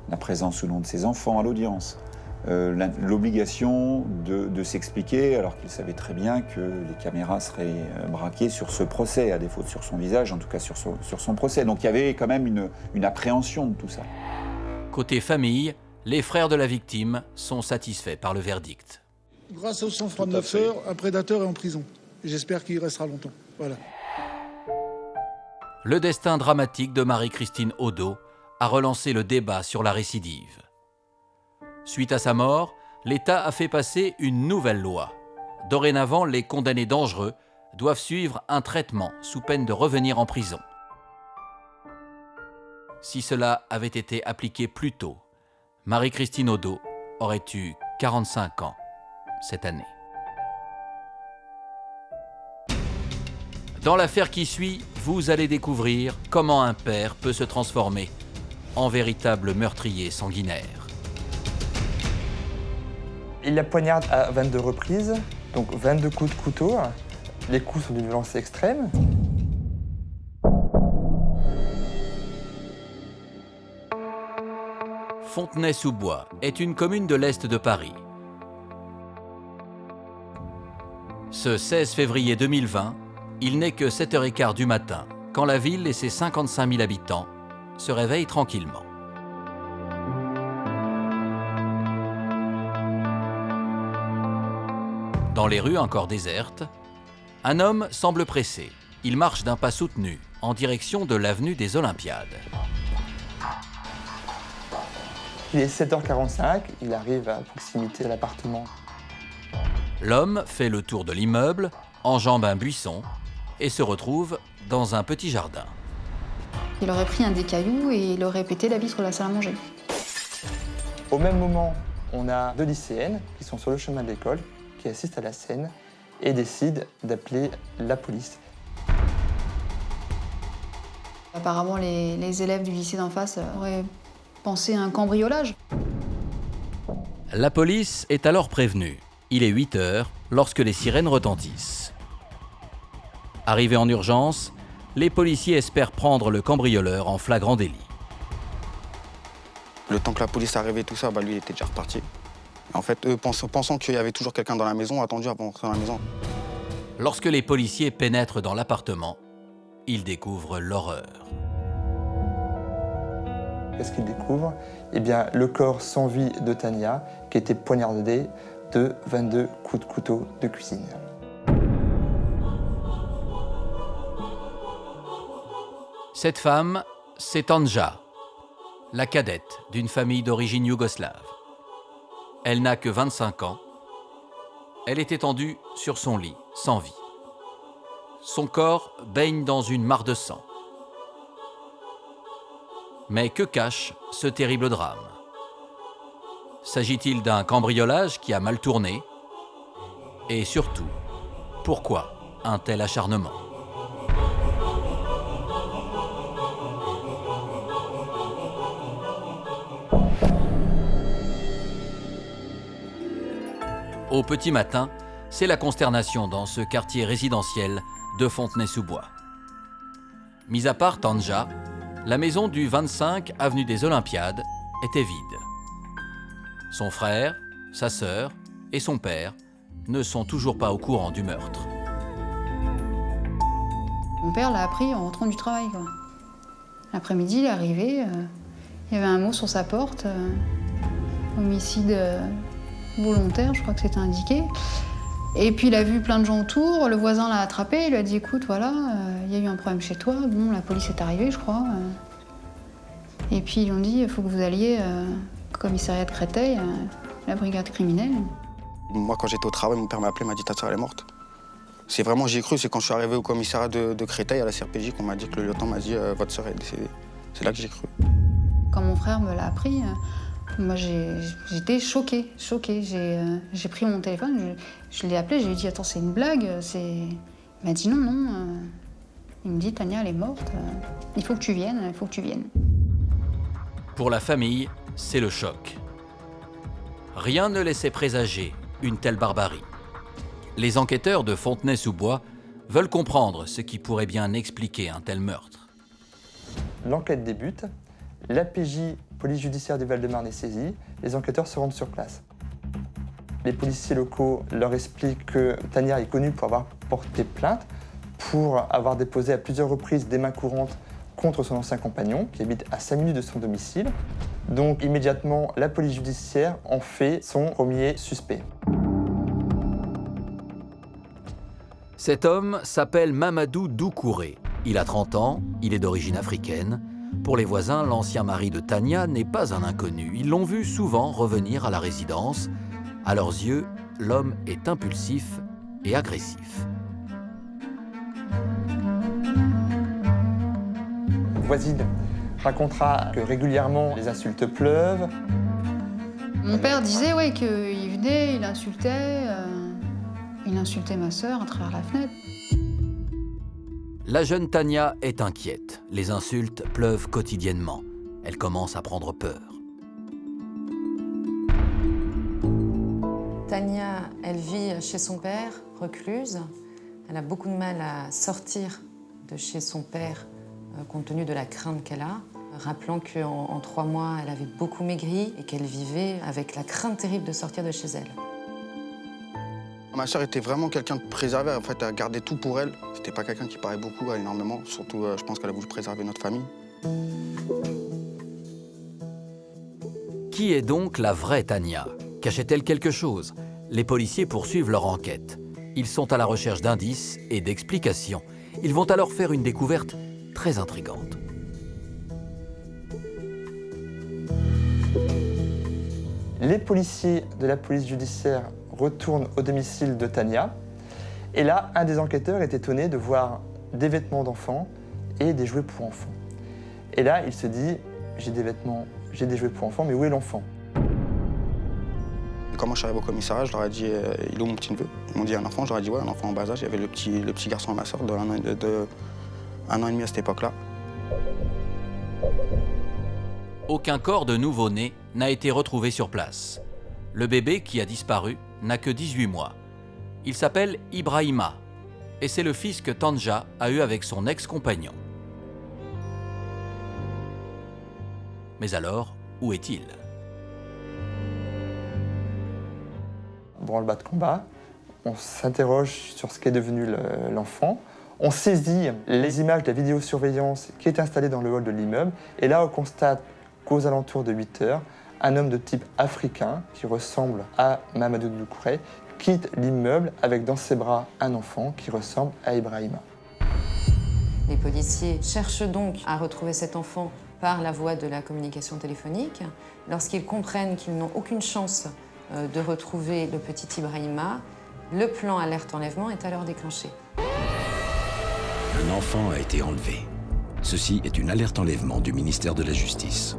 la présence ou non de ses enfants à l'audience, l'obligation de s'expliquer alors qu'il savait très bien que les caméras seraient braquées sur ce procès, à défaut de sur son visage, en tout cas sur son procès. Donc il y avait quand même une appréhension de tout ça. Côté famille, les frères de la victime sont satisfaits par le verdict. Grâce au sang-froid de notre sœur, un prédateur est en prison. Et j'espère qu'il y restera longtemps. Voilà. Le destin dramatique de Marie-Christine Odo a relancé le débat sur la récidive. Suite à sa mort, l'État a fait passer une nouvelle loi. Dorénavant, les condamnés dangereux doivent suivre un traitement sous peine de revenir en prison. Si cela avait été appliqué plus tôt, Marie-Christine Odo aurait eu 45 ans cette année. Dans l'affaire qui suit, vous allez découvrir comment un père peut se transformer en véritable meurtrier sanguinaire. Il la poignarde à 22 reprises, donc 22 coups de couteau. Les coups sont d'une violence extrême. Fontenay-sous-Bois est une commune de l'Est de Paris. Ce 16 février 2020, il n'est que 7h15 du matin, quand la ville et ses 55 000 habitants se réveillent tranquillement. Dans les rues encore désertes, un homme semble pressé. Il marche d'un pas soutenu en direction de l'avenue des Olympiades. Il est 7h45, il arrive à proximité de l'appartement. L'homme fait le tour de l'immeuble, enjambe un buisson et se retrouve dans un petit jardin. Il aurait pris un des cailloux et il aurait pété la vitre de la salle à manger. Au même moment, on a 2 lycéennes qui sont sur le chemin de l'école, qui assistent à la scène et décident d'appeler la police. Apparemment, les élèves du lycée d'en face auraient pensé à un cambriolage. La police est alors prévenue. Il est 8h lorsque les sirènes retentissent. Arrivés en urgence, les policiers espèrent prendre le cambrioleur en flagrant délit. Le temps que la police est arrivée, tout ça, lui, il était déjà reparti. En fait, eux, pensant qu'il y avait toujours quelqu'un dans la maison, ont attendu avant d'entrer dans la maison. Lorsque les policiers pénètrent dans l'appartement, ils découvrent l'horreur. Qu'est-ce qu'ils découvrent? Eh bien, le corps sans vie de Tania, qui était poignardée de 22 coups de couteau de cuisine. Cette femme, c'est Tanja, la cadette d'une famille d'origine yougoslave. Elle n'a que 25 ans. Elle est étendue sur son lit, sans vie. Son corps baigne dans une mare de sang. Mais que cache ce terrible drame? S'agit-il d'un cambriolage qui a mal tourné? Et surtout, pourquoi un tel acharnement? Au petit matin, c'est la consternation dans ce quartier résidentiel de Fontenay-sous-Bois. Mis à part Tanja, la maison du 25 avenue des Olympiades était vide. Son frère, sa sœur et son père ne sont toujours pas au courant du meurtre. Mon père l'a appris en rentrant du travail, quoi. L'après-midi, il est arrivé, il y avait un mot sur sa porte, homicide volontaire, je crois que c'était indiqué. Et puis il a vu plein de gens autour, le voisin l'a attrapé, il lui a dit écoute, voilà, il y a eu un problème chez toi, bon, la police est arrivée, je crois. Et puis ils lui ont dit il faut que vous alliez au commissariat de Créteil, la brigade criminelle. Moi, quand j'étais au travail, mon père m'a appelé, m'a dit ta sœur elle est morte. C'est vraiment, j'y ai cru, c'est quand je suis arrivé au commissariat de Créteil, à la CRPJ, qu'on m'a dit que le lieutenant m'a dit votre sœur est décédée. C'est là que j'ai cru. Quand mon frère me l'a appris, moi j'étais choquée. J'ai pris mon téléphone, je l'ai appelé, je lui ai dit attends, c'est une blague, Il m'a dit non. Il me dit Tania, elle est morte, il faut que tu viennes. Pour la famille, c'est le choc. Rien ne laissait présager une telle barbarie. Les enquêteurs de Fontenay-sous-Bois veulent comprendre ce qui pourrait bien expliquer un tel meurtre. L'enquête débute, l'APJ, police judiciaire du Val-de-Marne, est saisie, les enquêteurs se rendent sur place. Les policiers locaux leur expliquent que Tania est connue pour avoir porté plainte, pour avoir déposé à plusieurs reprises des mains courantes contre son ancien compagnon, qui habite à 5 minutes de son domicile. Donc immédiatement, la police judiciaire en fait son premier suspect. Cet homme s'appelle Mamadou Doucouré. Il a 30 ans, il est d'origine africaine. Pour les voisins, l'ancien mari de Tania n'est pas un inconnu. Ils l'ont vu souvent revenir à la résidence. À leurs yeux, l'homme est impulsif et agressif. Une voisine racontera que régulièrement les insultes pleuvent. Mon père disait ouais, qu'il venait, il insultait ma sœur à travers la fenêtre. La jeune Tania est inquiète. Les insultes pleuvent quotidiennement. Elle commence à prendre peur. Tania, elle vit chez son père, recluse. Elle a beaucoup de mal à sortir de chez son père, compte tenu de la crainte qu'elle a. Rappelant qu'en 3 mois, elle avait beaucoup maigri et qu'elle vivait avec la crainte terrible de sortir de chez elle. Ma sœur était vraiment quelqu'un de préservé, en fait, elle gardait tout pour elle. C'était pas quelqu'un qui parlait beaucoup, énormément. Surtout, je pense qu'elle a voulu préserver notre famille. Qui est donc la vraie Tania? Cachait-elle quelque chose? Les policiers poursuivent leur enquête. Ils sont à la recherche d'indices et d'explications. Ils vont alors faire une découverte très intrigante. Les policiers de la police judiciaire retournent au domicile de Tania. Et là, un des enquêteurs est étonné de voir des vêtements d'enfants et des jouets pour enfants. Et là, il se dit, j'ai des vêtements, j'ai des jouets pour enfants, mais où est l'enfant? Quand moi je suis arrivé au commissariat, je leur ai dit il est où mon petit neveu? Ils m'ont dit un enfant, je leur ai dit ouais, un enfant en bas âge. Il y avait le petit garçon à ma soeur de 1 an et demi à cette époque-là. Aucun corps de nouveau-né n'a été retrouvé sur place. Le bébé qui a disparu n'a que 18 mois. Il s'appelle Ibrahima et c'est le fils que Tanja a eu avec son ex-compagnon. Mais alors, où est-il? Branle-bas de combat, on s'interroge sur ce qu'est devenu l'enfant. On saisit les images de la vidéosurveillance qui est installée dans le hall de l'immeuble. Et là, on constate qu'aux alentours de 8 heures, un homme de type africain, qui ressemble à Mamadou Doucouré, quitte l'immeuble avec dans ses bras un enfant qui ressemble à Ibrahima. Les policiers cherchent donc à retrouver cet enfant par la voie de la communication téléphonique. Lorsqu'ils comprennent qu'ils n'ont aucune chance de retrouver le petit Ibrahima, le plan alerte enlèvement est alors déclenché. Un enfant a été enlevé. Ceci est une alerte enlèvement du ministère de la Justice.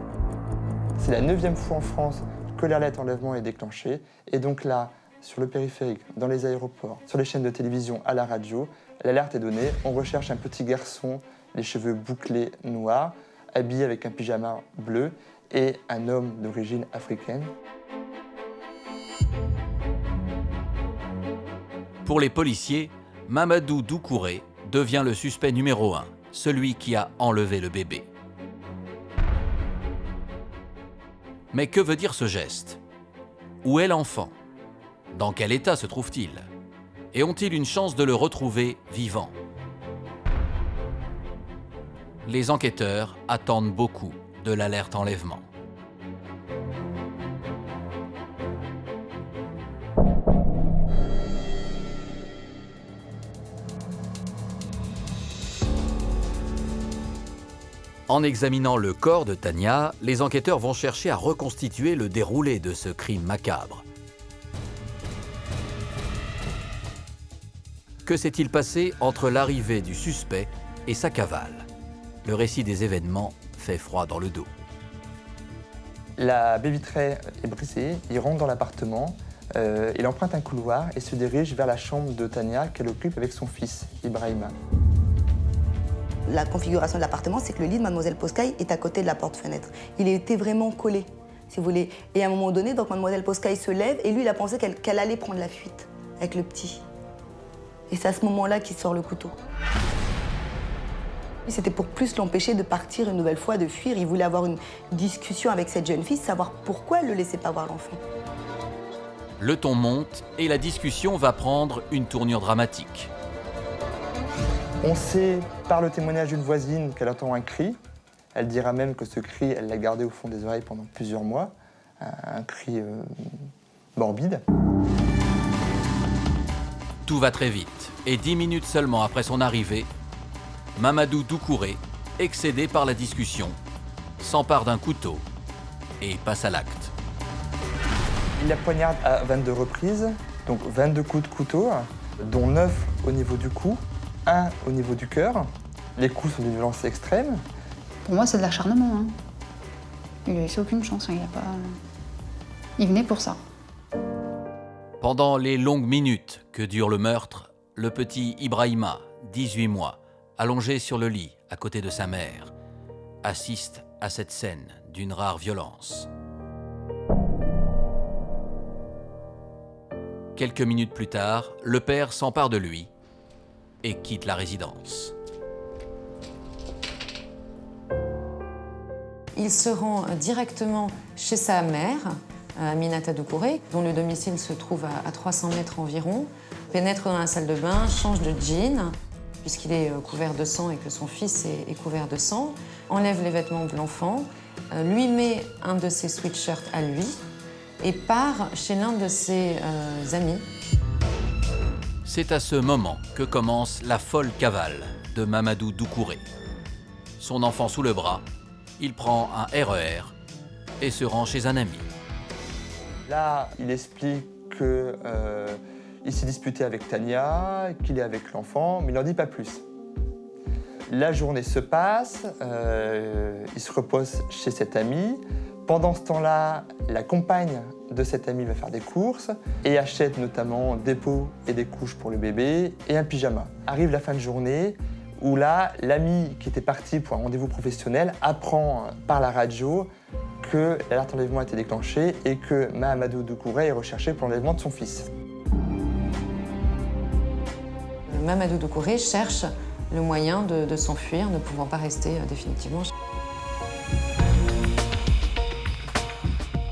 C'est la 9e fois en France que l'alerte enlèvement est déclenchée. Et donc là, sur le périphérique, dans les aéroports, sur les chaînes de télévision, à la radio, l'alerte est donnée. On recherche un petit garçon, les cheveux bouclés noirs, habillé avec un pyjama bleu et un homme d'origine africaine. Pour les policiers, Mamadou Doucouré devient le suspect numéro 1, celui qui a enlevé le bébé. Mais que veut dire ce geste? Où est l'enfant? Dans quel état se trouve-t-il? Et ont-ils une chance de le retrouver vivant? Les enquêteurs attendent beaucoup de l'alerte enlèvement. En examinant le corps de Tania, les enquêteurs vont chercher à reconstituer le déroulé de ce crime macabre. Que s'est-il passé entre l'arrivée du suspect et sa cavale? Le récit des événements fait froid dans le dos. La baie vitrée est brisée, il rentre dans l'appartement, il emprunte un couloir et se dirige vers la chambre de Tania qu'elle occupe avec son fils, Ibrahima. La configuration de l'appartement, c'est que le lit de Mademoiselle Poscaille est à côté de la porte-fenêtre. Il était vraiment collé, si vous voulez. Et à un moment donné, donc Mademoiselle Poscaille se lève et lui, il a pensé qu'elle allait prendre la fuite avec le petit. Et c'est à ce moment-là qu'il sort le couteau. C'était pour plus l'empêcher de partir une nouvelle fois, de fuir. Il voulait avoir une discussion avec cette jeune fille, savoir pourquoi elle ne le laissait pas voir l'enfant. Le ton monte et la discussion va prendre une tournure dramatique. On sait par le témoignage d'une voisine qu'elle entend un cri. Elle dira même que ce cri, elle l'a gardé au fond des oreilles pendant plusieurs mois. Un cri morbide. Tout va très vite et 10 minutes seulement après son arrivée, Mamadou Doucouré, excédé par la discussion, s'empare d'un couteau et passe à l'acte. Il la poignarde à 22 reprises, donc 22 coups de couteau, dont 9 au niveau du cou, 1 au niveau du cœur. Les coups sont d'une violence extrême. Pour moi, c'est de l'acharnement. Il lui a laissé aucune chance. Il venait pour ça. Pendant les longues minutes que dure le meurtre, le petit Ibrahima, 18 mois, allongé sur le lit à côté de sa mère, assiste à cette scène d'une rare violence. Quelques minutes plus tard, le père s'empare de lui et quitte la résidence. Il se rend directement chez sa mère, Aminata Doucouré, dont le domicile se trouve à 300 mètres environ, pénètre dans la salle de bain, change de jean, puisqu'il est couvert de sang et que son fils est couvert de sang, enlève les vêtements de l'enfant, lui met un de ses sweatshirts à lui et part chez l'un de ses amis. C'est à ce moment que commence la folle cavale de Mamadou Doucouré. Son enfant sous le bras, il prend un RER et se rend chez un ami. Là, il explique qu'il s'est disputé avec Tania, qu'il est avec l'enfant, mais il n'en dit pas plus. La journée se passe, il se repose chez cet ami. Pendant ce temps-là, la compagne de cet ami va faire des courses et achète notamment des pots et des couches pour le bébé et un pyjama. Arrive la fin de journée où là, l'ami qui était parti pour un rendez-vous professionnel apprend par la radio que l'alerte enlèvement a été déclenchée et que Mahamadou Doucouré est recherché pour l'enlèvement de son fils. Mamadou Doucouré cherche le moyen de s'enfuir, ne pouvant pas rester définitivement.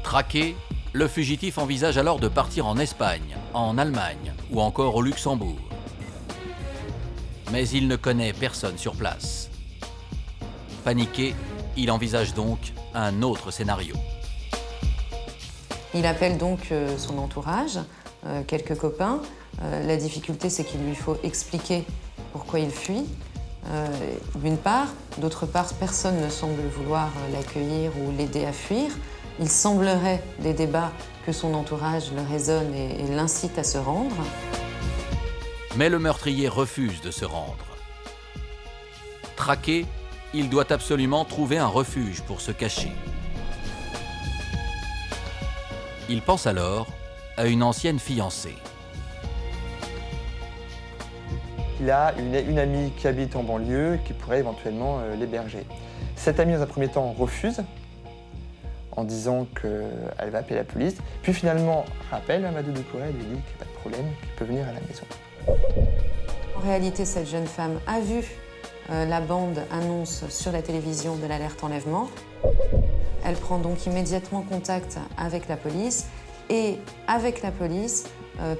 Traqué, le fugitif envisage alors de partir en Espagne, en Allemagne ou encore au Luxembourg. Mais il ne connaît personne sur place. Paniqué, il envisage donc un autre scénario. Il appelle donc son entourage, quelques copains. La difficulté, c'est qu'il lui faut expliquer pourquoi il fuit, d'une part. D'autre part, personne ne semble vouloir l'accueillir ou l'aider à fuir. Il semblerait, des débats, que son entourage le raisonne et l'incite à se rendre. Mais le meurtrier refuse de se rendre. Traqué, il doit absolument trouver un refuge pour se cacher. Il pense alors à une ancienne fiancée. Il a une amie qui habite en banlieue qui pourrait éventuellement l'héberger. Cette amie, dans un premier temps, refuse en disant qu'elle va appeler la police. Puis finalement, rappelle Mamadou Doucouré, lui dit qu'il n'y a pas de problème, qu'il peut venir à la maison. En réalité, cette jeune femme a vu la bande-annonce sur la télévision de l'alerte enlèvement. Elle prend donc immédiatement contact avec la police et, avec la police,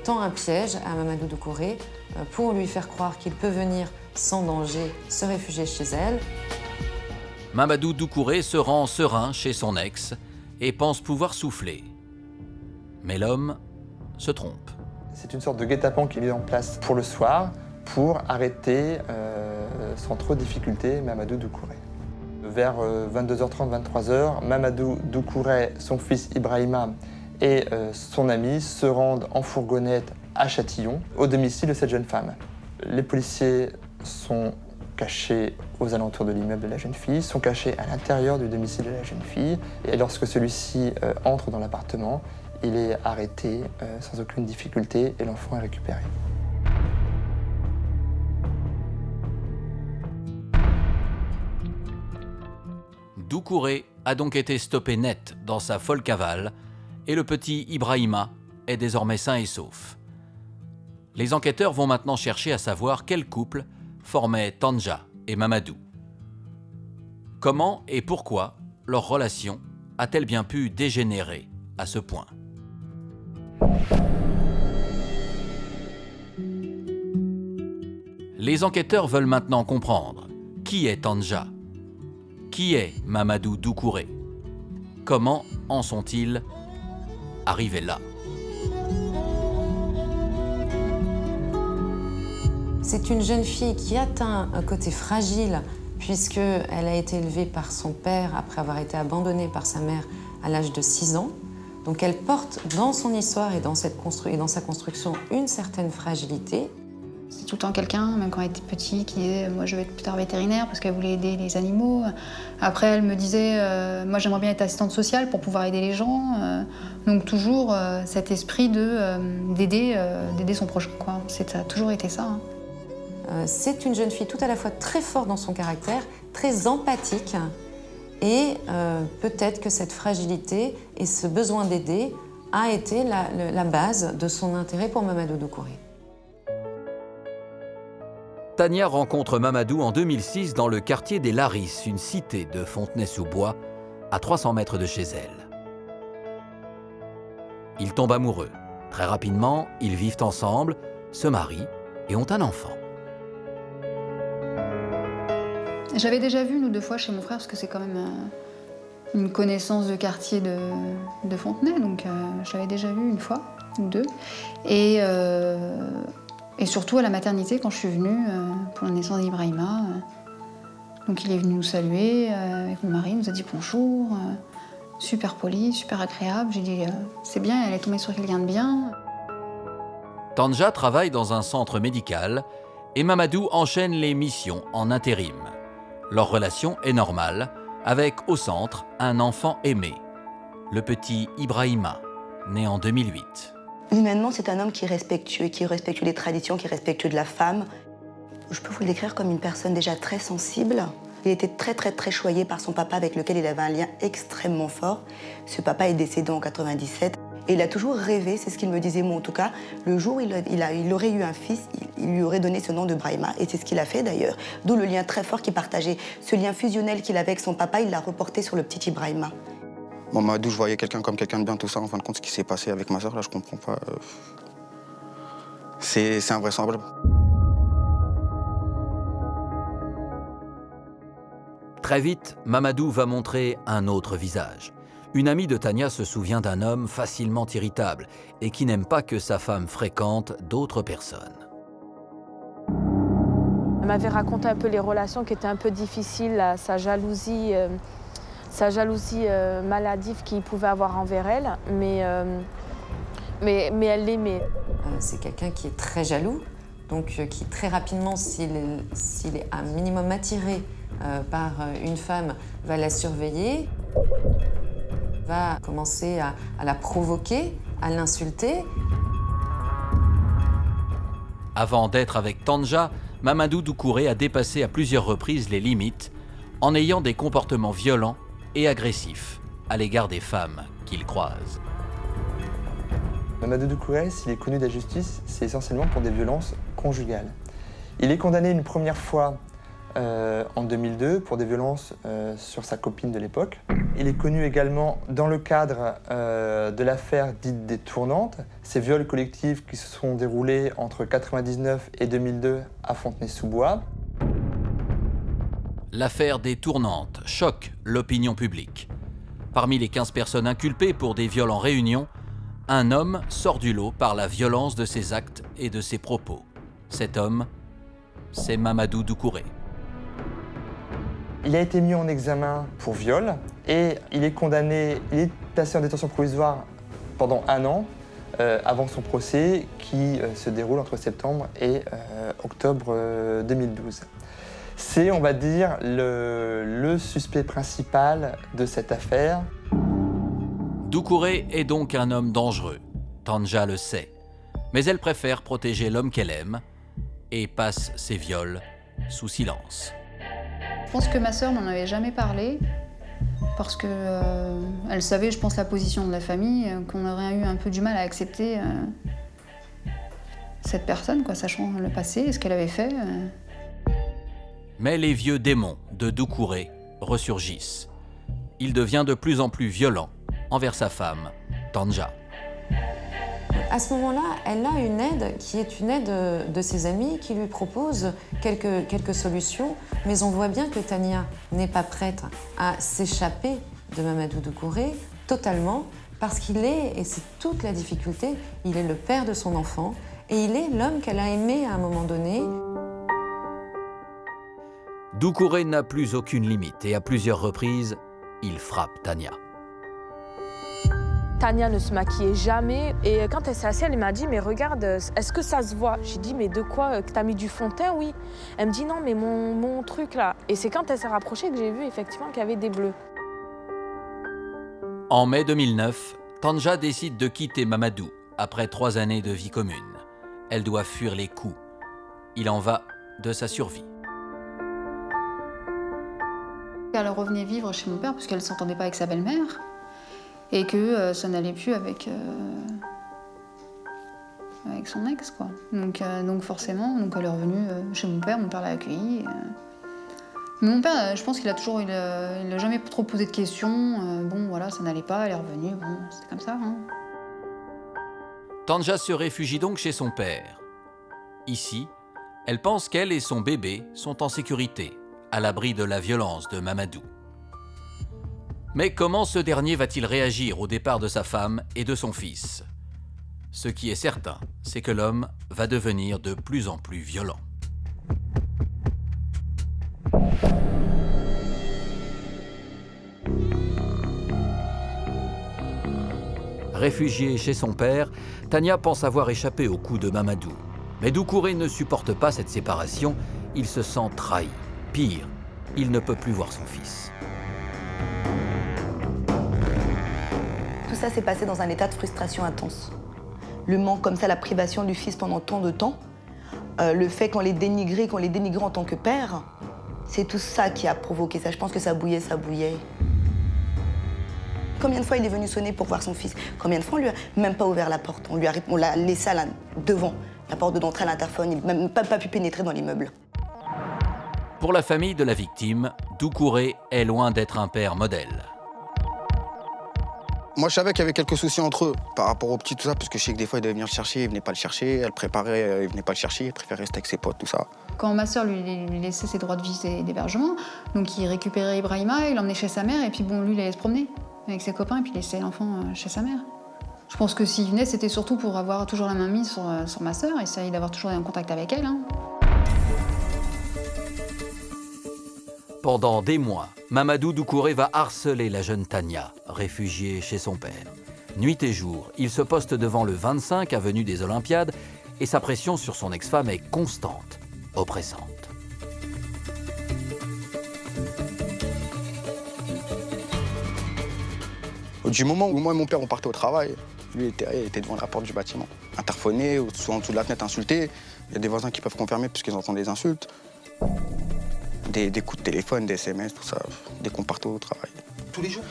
tend un piège à Mamadou Doucouré pour lui faire croire qu'il peut venir sans danger se réfugier chez elle. Mamadou Doucouré se rend serein chez son ex et pense pouvoir souffler. Mais l'homme se trompe. C'est une sorte de guet-apens qui est mis en place pour le soir pour arrêter sans trop de difficulté Mamadou Doucouré. Vers 22h30, 23h, Mamadou Doucouré, son fils Ibrahima et son ami se rendent en fourgonnette à Châtillon, au domicile de cette jeune femme. Les policiers sont cachés aux alentours de l'immeuble de la jeune fille, sont cachés à l'intérieur du domicile de la jeune fille. Et lorsque celui-ci entre dans l'appartement, il est arrêté sans aucune difficulté et l'enfant est récupéré. Doucouré a donc été stoppé net dans sa folle cavale et le petit Ibrahima est désormais sain et sauf. Les enquêteurs vont maintenant chercher à savoir quel couple formait Tanja et Mamadou. Comment et pourquoi leur relation a-t-elle bien pu dégénérer à ce point ? Les enquêteurs veulent maintenant comprendre qui est Tanja, qui est Mamadou Doucouré, comment en sont-ils arrivés là ? C'est une jeune fille qui atteint un côté fragile puisqu'elle a été élevée par son père après avoir été abandonnée par sa mère à l'âge de 6 ans. Donc elle porte dans son histoire et dans sa construction une certaine fragilité. C'est tout le temps quelqu'un, même quand elle était petite, qui disait « moi je vais être plus tard vétérinaire » parce qu'elle voulait aider les animaux. Après elle me disait « moi j'aimerais bien être assistante sociale pour pouvoir aider les gens ». Donc toujours cet esprit d'aider son prochain, quoi. Ça a toujours été ça. Hein. C'est une jeune fille tout à la fois très forte dans son caractère, très empathique, et peut-être que cette fragilité et ce besoin d'aider a été la base de son intérêt pour Mamadou Doucouré. Tania rencontre Mamadou en 2006 dans le quartier des Larisses, une cité de Fontenay-sous-Bois, à 300 mètres de chez elle. Ils tombent amoureux. Très rapidement, ils vivent ensemble, se marient et ont un enfant. J'avais déjà vu une ou deux fois chez mon frère, parce que c'est quand même une connaissance de quartier de Fontenay, donc j'avais déjà vu une fois ou deux. Et surtout à la maternité, quand je suis venue pour la naissance d'Ibrahima. Donc il est venu nous saluer avec mon mari, il nous a dit bonjour, super poli, super agréable. J'ai dit c'est bien, elle est tombée sur quelqu'un de bien. Tanja travaille dans un centre médical et Mamadou enchaîne les missions en intérim. Leur relation est normale, avec au centre un enfant aimé, le petit Ibrahima, né en 2008. Humainement, c'est un homme qui est respectueux les traditions, qui est respectueux de la femme. Je peux vous le décrire comme une personne déjà très sensible. Il était très choyé par son papa avec lequel il avait un lien extrêmement fort. Ce papa est décédé en 97 et il a toujours rêvé, c'est ce qu'il me disait moi en tout cas, le jour où il aurait eu un fils, il lui aurait donné ce nom de Brahima et c'est ce qu'il a fait d'ailleurs. D'où le lien très fort qu'il partageait. Ce lien fusionnel qu'il avait avec son papa, il l'a reporté sur le petit Ibrahima. Mamadou, je voyais quelqu'un comme quelqu'un de bien, tout ça. En fin de compte, ce qui s'est passé avec ma soeur, là, je comprends pas. C'est invraisemblable. Très vite, Mamadou va montrer un autre visage. Une amie de Tania se souvient d'un homme facilement irritable et qui n'aime pas que sa femme fréquente d'autres personnes. Elle m'avait raconté un peu les relations qui étaient un peu difficiles, sa jalousie maladive qu'il pouvait avoir envers elle, mais elle l'aimait. C'est quelqu'un qui est très jaloux, donc qui très rapidement, s'il est un minimum attiré par une femme, va la surveiller, va commencer à la provoquer, à l'insulter. Avant d'être avec Tanja, Mamadou Doucouré a dépassé à plusieurs reprises les limites en ayant des comportements violents et agressifs à l'égard des femmes qu'il croise. Mamadou Doucouré, s'il est connu de la justice, c'est essentiellement pour des violences conjugales. Il est condamné une première fois en 2002 pour des violences sur sa copine de l'époque. Il est connu également dans le cadre de l'affaire dite des tournantes, ces viols collectifs qui se sont déroulés entre 1999 et 2002 à Fontenay-sous-Bois. L'affaire des tournantes choque l'opinion publique. Parmi les 15 personnes inculpées pour des viols en réunion, un homme sort du lot par la violence de ses actes et de ses propos. Cet homme, c'est Mamadou Doucouré. Il a été mis en examen pour viol et il est condamné, il est placé en détention provisoire pendant 1 an avant son procès qui se déroule entre septembre et octobre 2012. C'est, on va dire, le suspect principal de cette affaire. Doucouré est donc un homme dangereux. Tanja le sait. Mais elle préfère protéger l'homme qu'elle aime et passe ses viols sous silence. Je pense que ma sœur m'en avait jamais parlé parce que elle savait, je pense, la position de la famille, qu'on aurait eu un peu du mal à accepter cette personne, quoi, sachant le passé et ce qu'elle avait fait. Mais les vieux démons de Doucouré ressurgissent. Il devient de plus en plus violent envers sa femme, Tanja. À ce moment-là, elle a une aide qui est une aide de ses amis qui lui propose quelques solutions, mais on voit bien que Tania n'est pas prête à s'échapper de Mamadou Doucouré totalement, parce qu'il est, et c'est toute la difficulté, il est le père de son enfant et il est l'homme qu'elle a aimé à un moment donné. Doucouré n'a plus aucune limite et à plusieurs reprises, il frappe Tania. Tania ne se maquillait jamais et quand elle s'est assise, elle m'a dit « mais regarde, est-ce que ça se voit ?» J'ai dit « mais de quoi? T'as mis du fond de teint? Oui. » Elle me dit « non, mais mon truc là. » Et c'est quand elle s'est rapprochée que j'ai vu effectivement qu'il y avait des bleus. En mai 2009, Tanja décide de quitter Mamadou après 3 années de vie commune. Elle doit fuir les coups. Il en va de sa survie. Elle revenait vivre chez mon père parce qu'elle ne s'entendait pas avec sa belle-mère. et que ça n'allait plus avec son ex, quoi. Donc forcément, elle est revenue chez mon père l'a accueillie. Mon père, je pense qu'il a jamais trop posé de questions. Bon, voilà, ça n'allait pas, elle est revenue, bon, c'était comme ça. Hein. Tanja se réfugie donc chez son père. Ici, elle pense qu'elle et son bébé sont en sécurité, à l'abri de la violence de Mamadou. Mais comment ce dernier va-t-il réagir au départ de sa femme et de son fils ? Ce qui est certain, c'est que l'homme va devenir de plus en plus violent. Réfugiée chez son père, Tania pense avoir échappé au coup de Mamadou. Mais Doucouré ne supporte pas cette séparation, il se sent trahi. Pire, il ne peut plus voir son fils. Tout ça s'est passé dans un état de frustration intense. Le manque comme ça, la privation du fils pendant tant de temps, le fait qu'on les dénigrait en tant que père, c'est tout ça qui a provoqué ça. Je pense que ça bouillait. Combien de fois il est venu sonner pour voir son fils? Combien de fois on lui a même pas ouvert la porte? On l'a laissé devant la porte d'entrée à l'interphone, il n'a même pas pu pénétrer dans l'immeuble. Pour la famille de la victime, Doucouré est loin d'être un père modèle. Moi, je savais qu'il y avait quelques soucis entre eux par rapport au petit, tout ça, parce que je sais que des fois, il devait venir le chercher, il venait pas le chercher, elle préparait, il venait pas le chercher, il préférait rester avec ses potes, tout ça. Quand ma sœur lui laissait ses droits de visite et d'hébergement, donc il récupérait Ibrahima, il l'emmenait chez sa mère, et puis bon, lui, il allait se promener avec ses copains, et puis il laissait l'enfant chez sa mère. Je pense que s'il venait, c'était surtout pour avoir toujours la main mise sur ma sœur, essayer d'avoir toujours un contact avec elle. Hein. Pendant des mois, Mamadou Doucouré va harceler la jeune Tania, réfugiée chez son père. Nuit et jour, il se poste devant le 25 avenue des Olympiades et sa pression sur son ex-femme est constante, oppressante. Du moment où moi et mon père on partait au travail, lui il était devant la porte du bâtiment, interphoné, ou soit en dessous de la fenêtre insulté. Il y a des voisins qui peuvent confirmer puisqu'ils entendent des insultes. Des coups de téléphone, des SMS, tout ça, dès qu'on partait au travail. Tous les jours?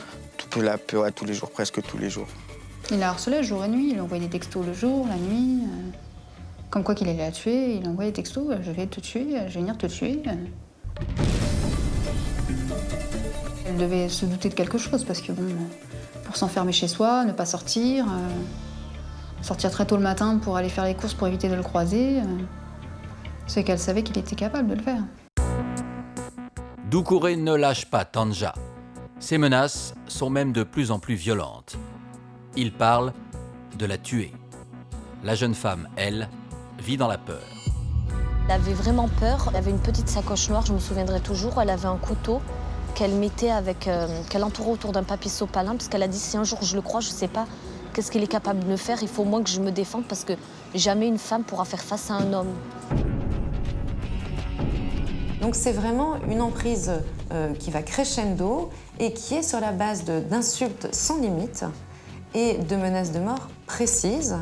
Tous les jours, presque tous les jours. Il a harcelé jour et nuit, il envoyait des textos le jour, la nuit. Comme quoi qu'il allait la tuer, il envoyait des textos, je vais te tuer, je vais venir te tuer. Elle devait se douter de quelque chose parce que bon, pour s'enfermer chez soi, ne pas sortir, sortir très tôt le matin pour aller faire les courses pour éviter de le croiser, c'est qu'elle savait qu'il était capable de le faire. Doucouré ne lâche pas Tanja. Ses menaces sont même de plus en plus violentes. Il parle de la tuer. La jeune femme, elle, vit dans la peur. Elle avait vraiment peur. Elle avait une petite sacoche noire, je me souviendrai toujours. Elle avait un couteau qu'elle mettait qu'elle entourait autour d'un papier sopalin, parce qu'elle a dit si un jour je le crois, je ne sais pas qu'est-ce qu'il est capable de me faire. Il faut au moins que je me défende parce que jamais une femme pourra faire face à un homme. Donc c'est vraiment une emprise qui va crescendo et qui est sur la base d'insultes sans limite et de menaces de mort précises.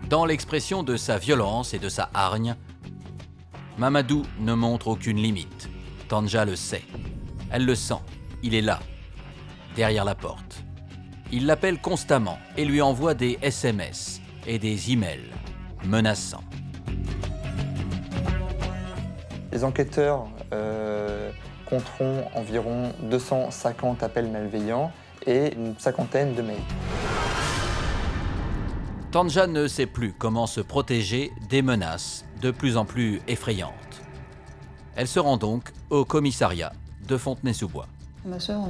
Dans l'expression de sa violence et de sa hargne, Mamadou ne montre aucune limite. Tanja le sait. Elle le sent. Il est là, derrière la porte. Il l'appelle constamment et lui envoie des SMS et des emails menaçants. Les enquêteurs compteront environ 250 appels malveillants et une cinquantaine de mails. Tanja ne sait plus comment se protéger des menaces de plus en plus effrayantes. Elle se rend donc au commissariat de Fontenay-sous-Bois. Ma sœur,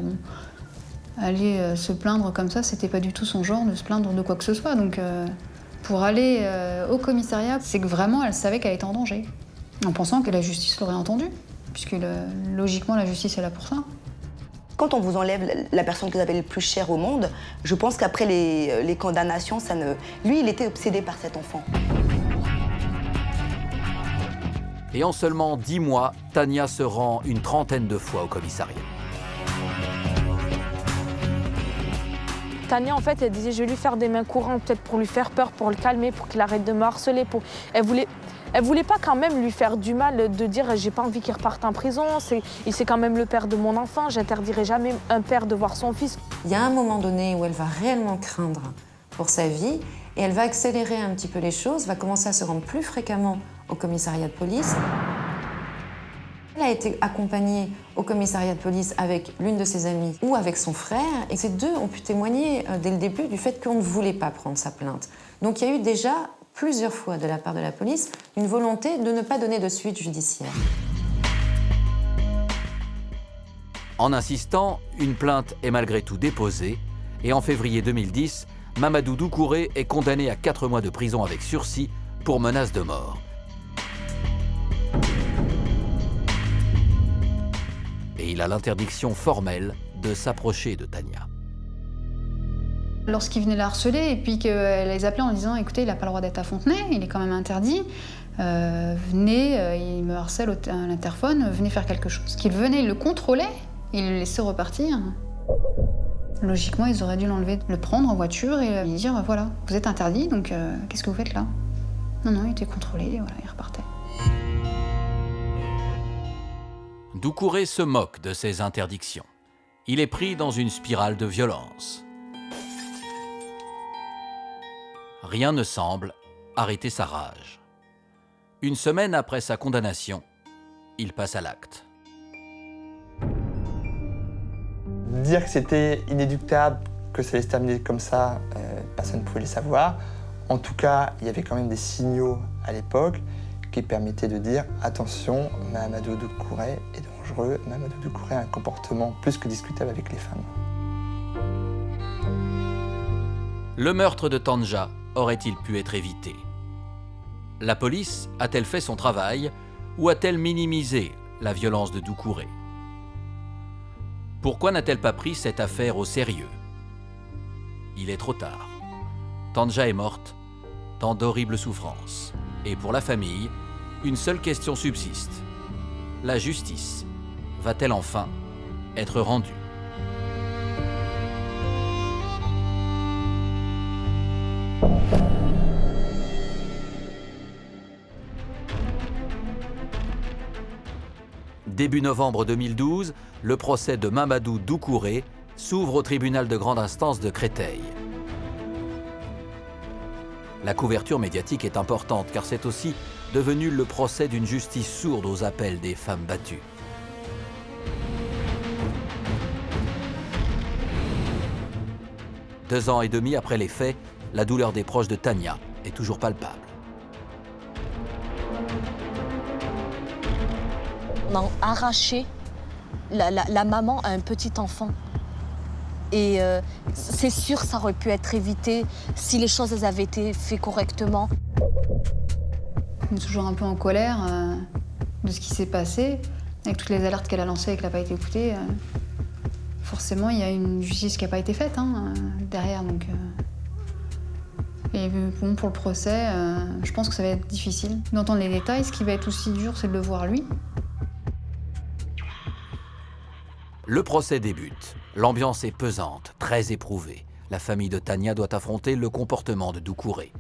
aller se plaindre comme ça, c'était pas du tout son genre de se plaindre de quoi que ce soit. Donc pour aller au commissariat, c'est que vraiment elle savait qu'elle était en danger. En pensant que la justice l'aurait entendue, puisque logiquement la justice est là pour ça. Quand on vous enlève la personne que vous avez le plus chère au monde, je pense qu'après les condamnations, ça ne... Lui, il était obsédé par cet enfant. Et en seulement 10 mois, Tania se rend une trentaine de fois au commissariat. Tania, en fait, elle disait je vais lui faire des mains courantes, peut-être pour lui faire peur, pour le calmer, pour qu'il arrête de me harceler. Elle voulait... Elle voulait pas quand même lui faire du mal, de dire j'ai pas envie qu'il reparte en prison, c'est quand même le père de mon enfant, j'interdirai jamais un père de voir son fils. Il y a un moment donné où elle va réellement craindre pour sa vie et elle va accélérer un petit peu les choses, va commencer à se rendre plus fréquemment au commissariat de police. Elle a été accompagnée au commissariat de police avec l'une de ses amies ou avec son frère, et ces deux ont pu témoigner dès le début du fait qu'on ne voulait pas prendre sa plainte. Donc il y a eu déjà plusieurs fois de la part de la police une volonté de ne pas donner de suite judiciaire. En insistant, une plainte est malgré tout déposée et en février 2010, Mamadou Doucouré est condamné à 4 mois de prison avec sursis pour menace de mort. Et il a l'interdiction formelle de s'approcher de Tania. Lorsqu'il venait la harceler et puis qu'elle les appelait en disant « Écoutez, il n'a pas le droit d'être à Fontenay, il est quand même interdit. Venez, il me harcèle à l'interphone, venez faire quelque chose. » Qu'il venait, il le contrôlait, il le laissait repartir. Logiquement, ils auraient dû l'enlever, le prendre en voiture et lui dire « Voilà, vous êtes interdit, donc qu'est-ce que vous faites là ?» Non, il était contrôlé, et voilà, il repartait. Doucouré se moque de ces interdictions. Il est pris dans une spirale de violence. Rien ne semble arrêter sa rage. Une semaine après sa condamnation, il passe à l'acte. Dire que c'était inéluctable, que ça allait se terminer comme ça, personne ne pouvait le savoir. En tout cas, il y avait quand même des signaux à l'époque qui permettaient de dire « Attention, Mamadou Doucouré est dangereux, Mamadou Doucouré a un comportement plus que discutable avec les femmes. » Le meurtre de Tanja aurait-il pu être évité? La police a-t-elle fait son travail ou a-t-elle minimisé la violence de Doucouré? Pourquoi n'a-t-elle pas pris cette affaire au sérieux? Il est trop tard. Tanja est morte, dans d'horribles souffrances. Et pour la famille, une seule question subsiste. La justice va-t-elle enfin être rendue? Début novembre 2012, le procès de Mamadou Doucouré s'ouvre au tribunal de grande instance de Créteil. La couverture médiatique est importante car c'est aussi devenu le procès d'une justice sourde aux appels des femmes battues. Deux ans et demi après les faits, la douleur des proches de Tania est toujours palpable. On a arraché la maman à un petit enfant. Et c'est sûr que ça aurait pu être évité si les choses avaient été faites correctement. On est toujours un peu en colère de ce qui s'est passé, avec toutes les alertes qu'elle a lancées et qu'elle n'a pas été écoutée. Forcément, il y a une justice qui n'a pas été faite derrière. Donc, Et bon, pour le procès, je pense que ça va être difficile d'entendre les détails. Ce qui va être aussi dur, c'est de le voir lui. Le procès débute. L'ambiance est pesante, très éprouvée. La famille de Tania doit affronter le comportement de Doucouré.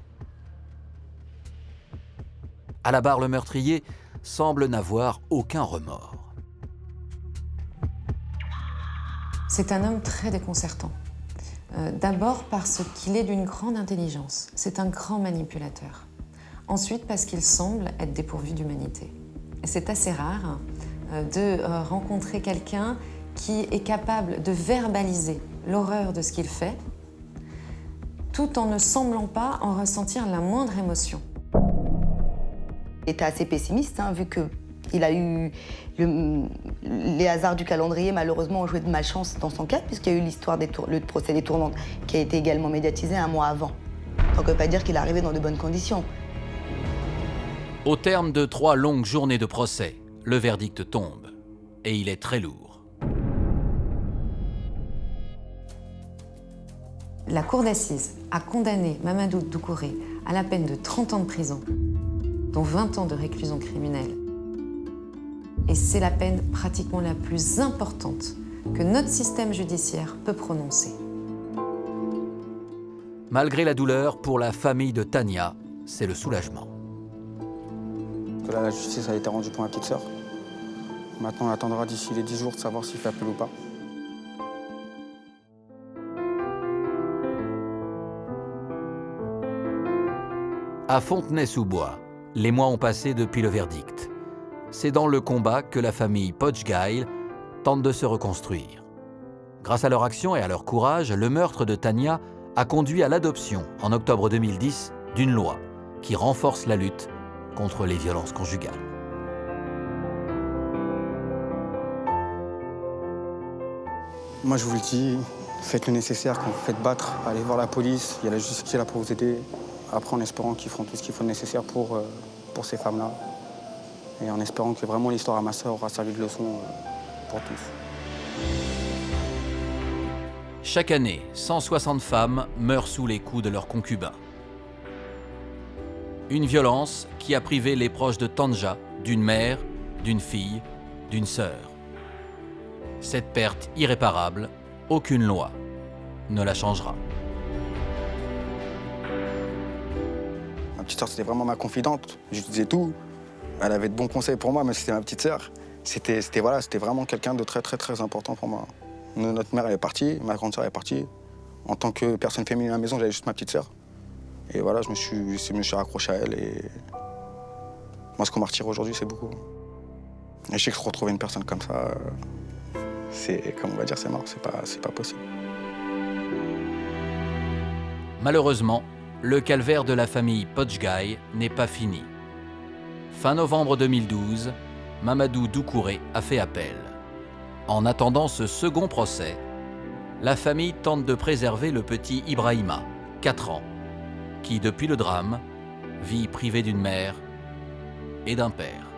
À la barre, le meurtrier semble n'avoir aucun remords. C'est un homme très déconcertant. D'abord parce qu'il est d'une grande intelligence. C'est un grand manipulateur. Ensuite parce qu'il semble être dépourvu d'humanité. Et c'est assez rare de rencontrer quelqu'un qui est capable de verbaliser l'horreur de ce qu'il fait, tout en ne semblant pas en ressentir la moindre émotion. Il était assez pessimiste, vu qu'il a eu les hasards du calendrier, malheureusement, ont joué de malchance dans son cas, puisqu'il y a eu l'histoire le procès des tournantes, qui a été également médiatisé un mois avant. Donc, on ne peut pas dire qu'il est arrivé dans de bonnes conditions. Au terme de 3 longues journées de procès, le verdict tombe, et il est très lourd. La cour d'assises a condamné Mamadou Doucouré à la peine de 30 ans de prison, dont 20 ans de réclusion criminelle. Et c'est la peine pratiquement la plus importante que notre système judiciaire peut prononcer. Malgré la douleur, pour la famille de Tania, c'est le soulagement. Que là, la justice a été rendue pour ma petite sœur. Maintenant, on attendra d'ici les 10 jours de savoir s'il fait appel ou pas. À Fontenay-sous-Bois, les mois ont passé depuis le verdict. C'est dans le combat que la famille Podgheil tente de se reconstruire. Grâce à leur action et à leur courage, le meurtre de Tania a conduit à l'adoption, en octobre 2010, d'une loi qui renforce la lutte contre les violences conjugales. Moi, je vous le dis, faites le nécessaire, quand vous faites battre, allez voir la police, il y a la justice qui est là pour vous aider. Après, en espérant qu'ils feront tout ce qu'il faut de nécessaire pour ces femmes-là. Et en espérant que vraiment l'histoire à ma sœur aura servi de leçon pour tous. Chaque année, 160 femmes meurent sous les coups de leurs concubins. Une violence qui a privé les proches de Tanja d'une mère, d'une fille, d'une sœur. Cette perte irréparable, aucune loi ne la changera. Ma petite sœur, c'était vraiment ma confidente. Je lui disais tout. Elle avait de bons conseils pour moi, mais c'était ma petite sœur. C'était vraiment quelqu'un de très important pour moi. Notre mère, elle est partie, ma grande sœur est partie. En tant que personne féminine à la maison, j'avais juste ma petite sœur. Et voilà, je me suis raccroché à elle. Et moi, ce qu'on m'a retiré aujourd'hui, c'est beaucoup. Et je sais que se retrouver une personne comme ça, c'est, comme on va dire, c'est mort, c'est pas possible. Malheureusement, le calvaire de la famille Podgheil n'est pas fini. Fin novembre 2012, Mamadou Doucouré a fait appel. En attendant ce second procès, la famille tente de préserver le petit Ibrahima, 4 ans, qui, depuis le drame, vit privé d'une mère et d'un père.